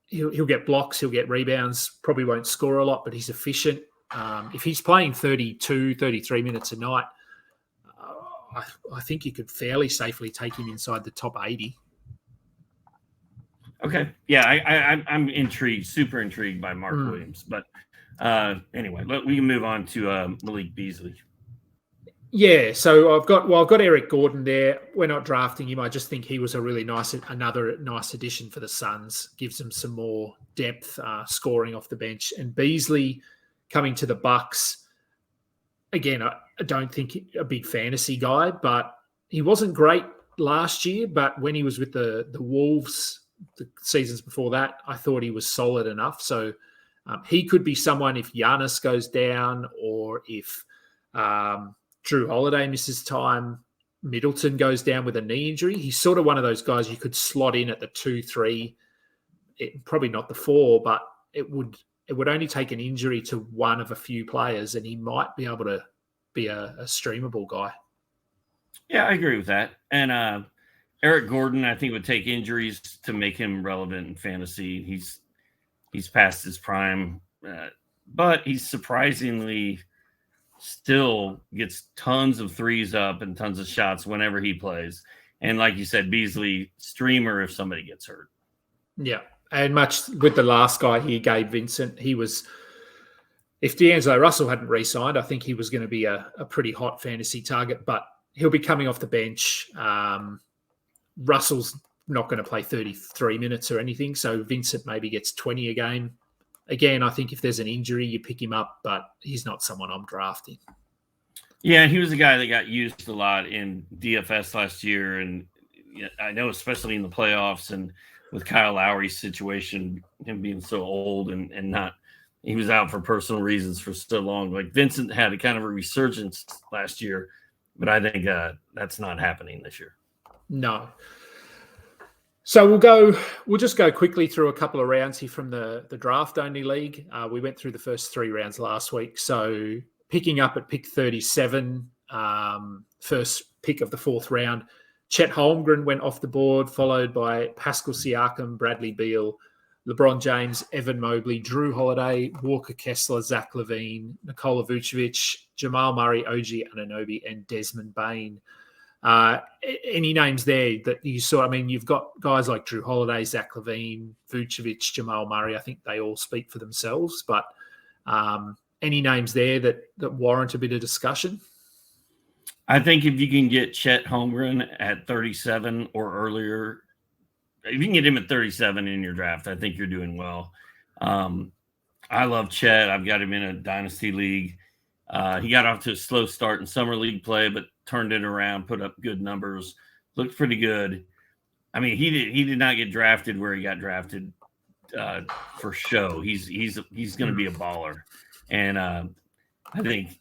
He'll get blocks, he'll get rebounds, probably won't score a lot, but he's efficient. If he's playing 32, 33 minutes a night, I think you could fairly safely take him inside the top 80. Okay. Yeah, I'm intrigued, super intrigued by Mark Williams. But anyway, we can move on to Malik Beasley. Yeah, so I've got Eric Gordon there. We're not drafting him. I just think he was another nice addition for the Suns. Gives them some more depth, scoring off the bench. And Beasley coming to the Bucks. Again, I don't think a big fantasy guy, but he wasn't great last year. But when he was with the Wolves, the seasons before that, I thought he was solid enough. So he could be someone if Giannis goes down or if Drew Holiday misses time, Middleton goes down with a knee injury. He's sort of one of those guys you could slot in at the 2-3, probably not the 4, but it would only take an injury to one of a few players, and he might be able to be a streamable guy. Yeah, I agree with that. And Eric Gordon, I think, would take injuries to make him relevant in fantasy. He's past his prime, but he's surprisingly still gets tons of threes up and tons of shots whenever he plays. And like you said, Beasley, streamer if somebody gets hurt. Yeah. And much with the last guy here, Gabe Vincent, if DAngelo Russell hadn't re-signed, I think he was going to be a pretty hot fantasy target, but he'll be coming off the bench. Russell's not going to play 33 minutes or anything, so Vincent maybe gets 20 a game. Again, I think if there's an injury, you pick him up, but he's not someone I'm drafting. Yeah, he was a guy that got used a lot in DFS last year, and I know especially in the playoffs and with Kyle Lowry's situation, him being so old and not – he was out for personal reasons for so long. Like Vincent had a kind of a resurgence last year, but I think that's not happening this year. No. So we'll just go quickly through a couple of rounds here from the draft-only league. We went through the first 3 rounds last week. So picking up at pick 37, first pick of the 4th round, Chet Holmgren went off the board, followed by Pascal Siakam, Bradley Beal, LeBron James, Evan Mobley, Drew Holiday, Walker Kessler, Zach LaVine, Nikola Vucevic, Jamal Murray, OG Anunoby, and Desmond Bane. Any names there that you saw? I mean, you've got guys like Drew Holiday, Zach LaVine, Vucevic, Jamal Murray. I think they all speak for themselves. But any names there that warrant a bit of discussion? I think if you can get Chet Holmgren at 37 or earlier, if you can get him at 37 in your draft, I think you're doing well. I love Chet. I've got him in a dynasty league. He got off to a slow start in summer league play, but turned it around, put up good numbers, looked pretty good. I mean, he did not get drafted where he got drafted for show. He's going to be a baller, and I think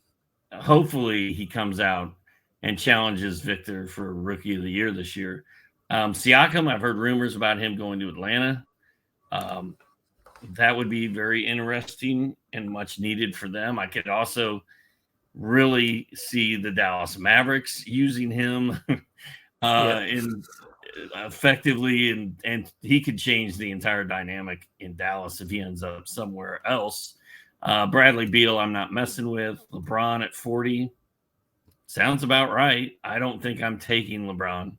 hopefully he comes out and challenges Victor for Rookie of the Year this year. Siakam, I've heard rumors about him going to Atlanta. That would be very interesting and much needed for them. I could also really see the Dallas Mavericks using him effectively, and he could change the entire dynamic in Dallas if he ends up somewhere else. Bradley Beal, I'm not messing with. LeBron at 40 sounds about right. I don't think I'm taking LeBron.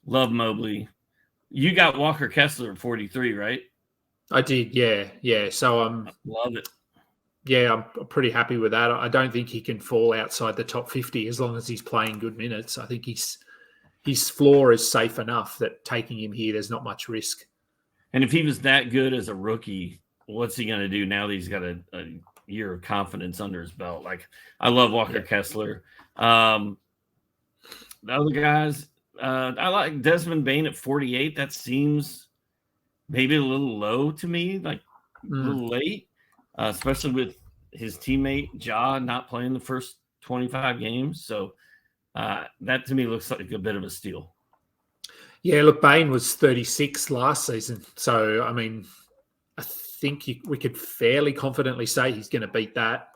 Love Mobley. You got Walker Kessler at 43, right? I did, yeah. So love it. Yeah, I'm pretty happy with that. I don't think he can fall outside the top 50 as long as he's playing good minutes. I think his floor is safe enough that taking him here, there's not much risk. And if he was that good as a rookie, what's he going to do now that he's got a year of confidence under his belt? Like, I love Walker Kessler. The other guys, I like Desmond Bane at 48. That seems maybe a little low to me, like a little late, especially with his teammate Ja not playing the first 25 games. So that to me looks like a bit of a steal. Yeah, look, Bane was 36 last season. So, I mean, I think we could fairly confidently say he's going to beat that,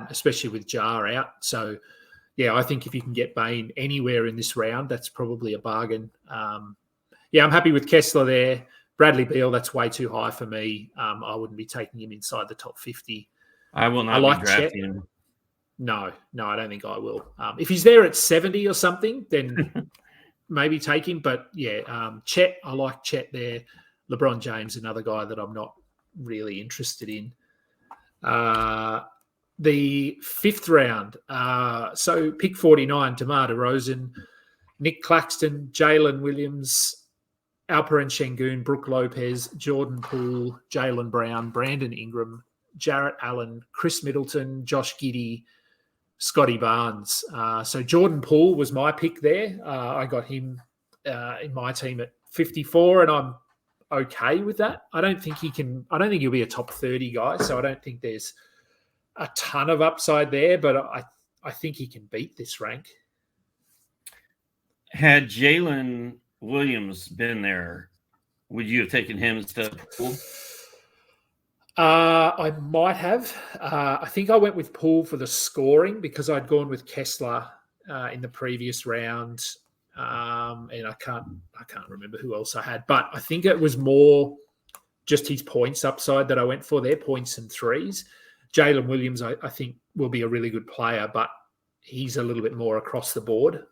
especially with Ja out. So, yeah, I think if you can get Bane anywhere in this round, that's probably a bargain. I'm happy with Kessler there. Bradley Beal, that's way too high for me. I wouldn't be taking him inside the top 50. I will not be drafting him. No, I don't think I will. If he's there at 70 or something, then maybe take him. But Chet, I like Chet there. LeBron James, another guy that I'm not really interested in. The fifth round. So pick 49, DeMar DeRozan, Nick Claxton, Jalen Williams, Alperen Şengün, Brook Lopez, Jordan Poole, Jaylen Brown, Brandon Ingram, Jarrett Allen, Chris Middleton, Josh Giddey, Scotty Barnes. So Jordan Poole was my pick there. I got him in my team at 54, and I'm okay with that. I don't think he'll be a top 30 guy, so I don't think there's a ton of upside there, but I think he can beat this rank. Had Jalen Williams been there, would you have taken him instead of Poole? I might have. I think I went with Poole for the scoring because I'd gone with Kessler in the previous round, and I can't remember who else I had. But I think it was more just his points upside that I went for there, points and threes. Jalen Williams, I think, will be a really good player, but he's a little bit more across the board.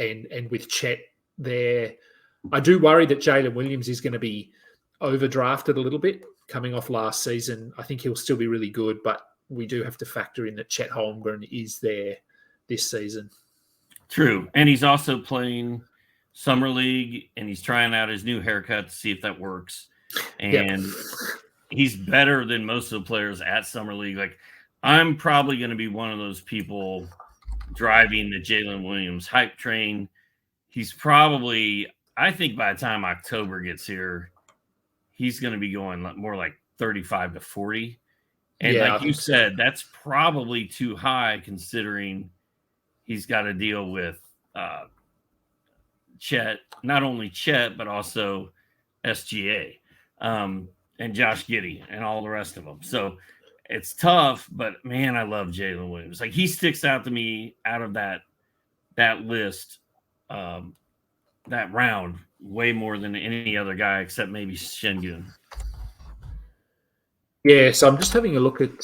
And with Chet there, I do worry that Jalen Williams is going to be overdrafted a little bit coming off last season. I think he'll still be really good, but we do have to factor in that Chet Holmgren is there this season. True. And he's also playing Summer League, and he's trying out his new haircut to see if that works. And he's better than most of the players at Summer League. Like, I'm probably going to be one of those people driving the Jalen Williams hype train. He's probably, I think by the time October gets here, he's going to be going more like 35 to 40. And like you said, that's probably too high considering he's got to deal with Chet, not only Chet, but also SGA and Josh Giddey and all the rest of them. So it's tough, but man, I love Jalen Williams. Like, he sticks out to me out of that list, that round, way more than any other guy except maybe Şengün. Yeah, so I'm just having a look at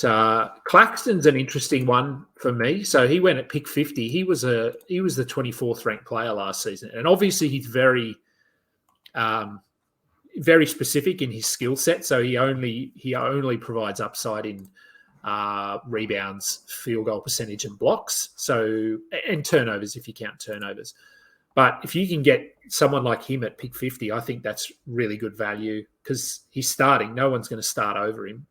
Claxton's an interesting one for me. So he went at pick 50. He was the 24th ranked player last season, and obviously he's very, very specific in his skill set. So he only provides upside in rebounds, field goal percentage, and blocks. So, and turnovers if you count turnovers. But if you can get someone like him at pick 50, I think that's really good value because he's starting. No one's going to start over him.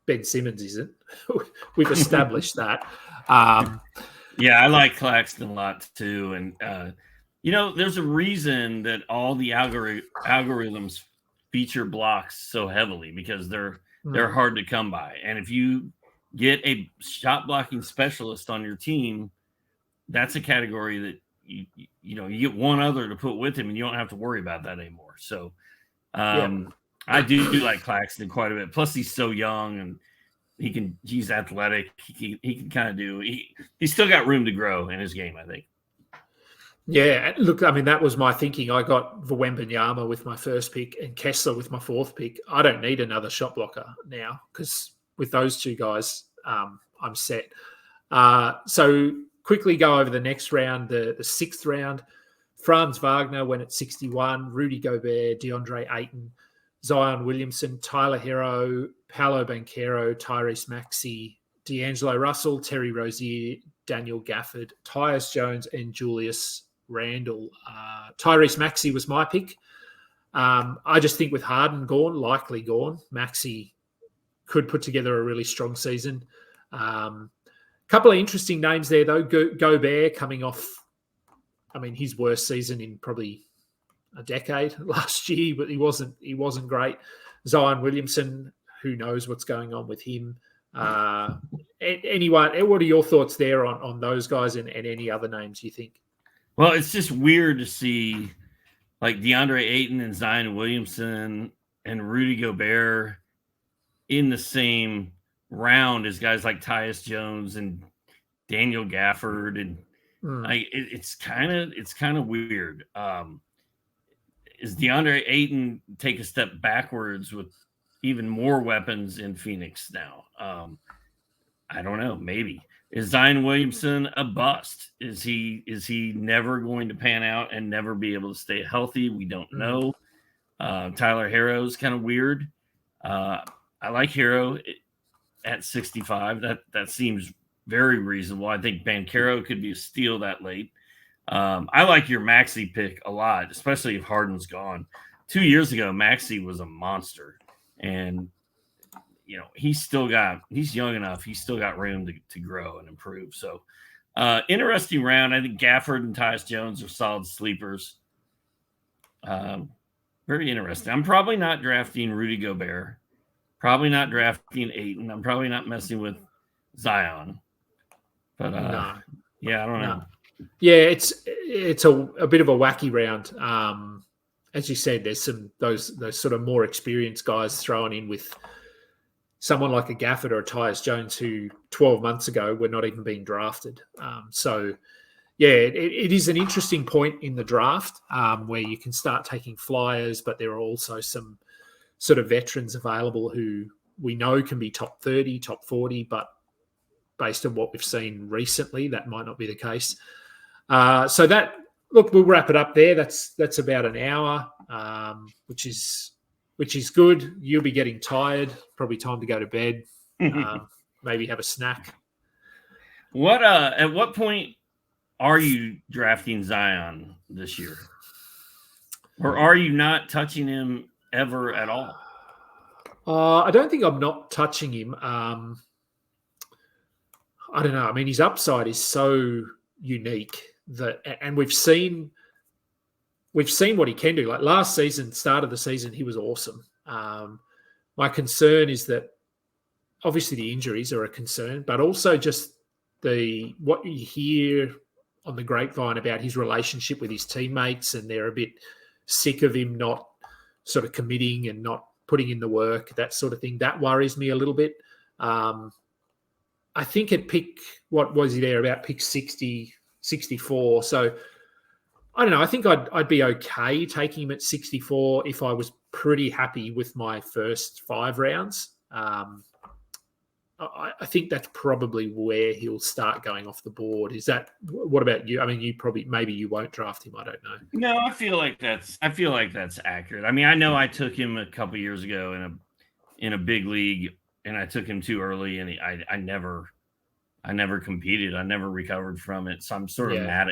Ben Simmons isn't. We've established that. Yeah, I like Claxton a lot too. And, there's a reason that all the algorithms feature blocks so heavily because they're hard to come by. And if you get a shot blocking specialist on your team, that's a category that you get one other to put with him, and you don't have to worry about that anymore. So I do like Claxton quite a bit. Plus, he's so young and he's athletic. He can kind of do. He's still got room to grow in his game, I think. Yeah, look, I mean, that was my thinking. I got Wembanyama with my first pick and Kessler with my fourth pick. I don't need another shot blocker now because with those two guys, I'm set. So quickly go over the next round, the sixth round. Franz Wagner went at 61, Rudy Gobert, DeAndre Ayton, Zion Williamson, Tyler Hero, Paolo Banchero, Tyrese Maxey, DAngelo Russell, Terry Rozier, Daniel Gafford, Tyus Jones, and Julius Randle. Tyrese Maxey was my pick. I just think with Harden likely gone, Maxey could put together a really strong season. Couple of interesting names there, though. Gobert coming off, his worst season in probably a decade last year, but he wasn't great. Zion Williamson, who knows what's going on with him. Anyone, what are your thoughts there on those guys and any other names you think? Well, it's just weird to see like DeAndre Ayton and Zion Williamson and Rudy Gobert in the same round as guys like Tyus Jones and Daniel Gafford, and it's kind of weird. Is DeAndre Ayton take a step backwards with even more weapons in Phoenix now? I don't know. Maybe. Is Zion Williamson a bust? Is he never going to pan out and never be able to stay healthy? We don't know. Tyler Herro's kind of weird. I like Hero at 65. That seems very reasonable. I think Banchero could be a steal that late. I like your Maxey pick a lot, especially if Harden's gone. 2 years ago, Maxey was a monster, and he's young enough. He's still got room to grow and improve. So interesting round. I think Gafford and Tyus Jones are solid sleepers. Very interesting. I'm probably not drafting Rudy Gobert. Probably not drafting Ayton. I'm probably not messing with Zion. But yeah, I don't know. Yeah, it's a bit of a wacky round. As you said, there's some those sort of more experienced guys thrown in with someone like a Gafford or a Tyus Jones who 12 months ago were not even being drafted. So, yeah, it is an interesting point in the draft where you can start taking flyers, but there are also some sort of veterans available who we know can be top 30, top 40, but based on what we've seen recently, that might not be the case. So we'll wrap it up there. That's about an hour, which is good. You'll be getting tired. Probably time to go to bed. Maybe have a snack. At what point are you drafting Zion this year? Or are you not touching him ever at all? I don't think I'm not touching him. I don't know. His upside is so unique and we've seen what he can do. Like last season, start of the season, he was awesome. My concern is that obviously the injuries are a concern, but also just what you hear on the grapevine about his relationship with his teammates, and they're a bit sick of him not sort of committing and not putting in the work, that sort of thing. That worries me a little bit. I think at pick, what was he there, about pick 60, 64. So I don't know. I think I'd be okay taking him at 64 if I was pretty happy with my first 5 rounds. I think that's probably where he'll start going off the board. What about you? Maybe you won't draft him. I don't know. No, I feel like that's accurate. I know I took him a couple years ago in a big league, and I took him too early, and I never competed. I never recovered from it. So I'm sort of mad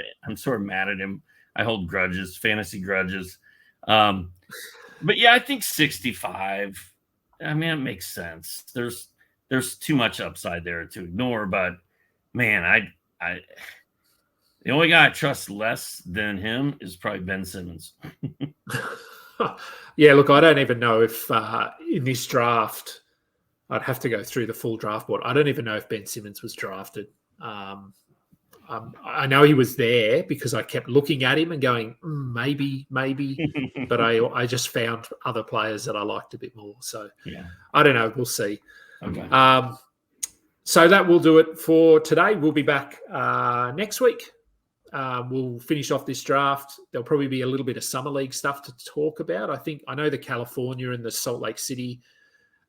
at him. I hold grudges, fantasy grudges. But yeah, I think 65. It makes sense. There's too much upside there to ignore. But man, the only guy I trust less than him is probably Ben Simmons. Yeah, look, I don't even know if in this draft, I'd have to go through the full draft board. I don't even know if Ben Simmons was drafted. I know he was there because I kept looking at him and going, maybe, but I just found other players that I liked a bit more. So yeah, I don't know. We'll see. Okay. So that will do it for today. We'll be back next week. We'll finish off this draft. There'll probably be a little bit of summer league stuff to talk about. I know the California and the Salt Lake City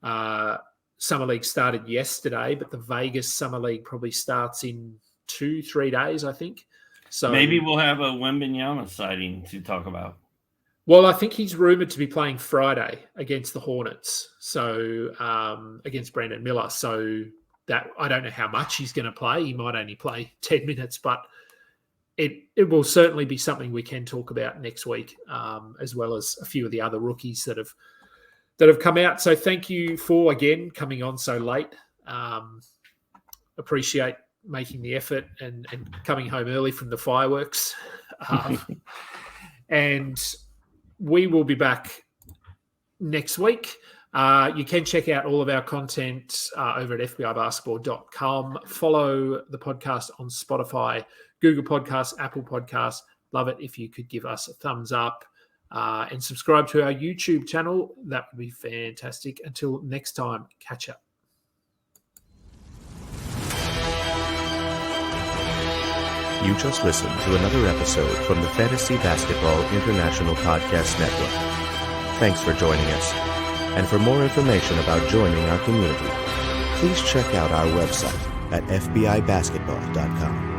summer league started yesterday, but the Vegas summer league probably starts in 2-3 days, I think. So maybe we'll have a Wembanyama sighting to talk about. Well, I think he's rumored to be playing Friday against the Hornets, so against Brandon Miller. So that I don't know how much he's going to play. He might only play 10 minutes, but it will certainly be something we can talk about next week, as well as a few of the other rookies that have come out. So thank you for, again, coming on so late. Appreciate making the effort and coming home early from the fireworks. And we will be back next week. You can check out all of our content over at fbibasketball.com. Follow the podcast on Spotify, Google Podcasts, Apple Podcasts. Love it if you could give us a thumbs up and subscribe to our YouTube channel. That would be fantastic. Until next time, catch up. You just listened to another episode from the Fantasy Basketball International Podcast Network. Thanks for joining us. And for more information about joining our community, please check out our website at fbibasketball.com.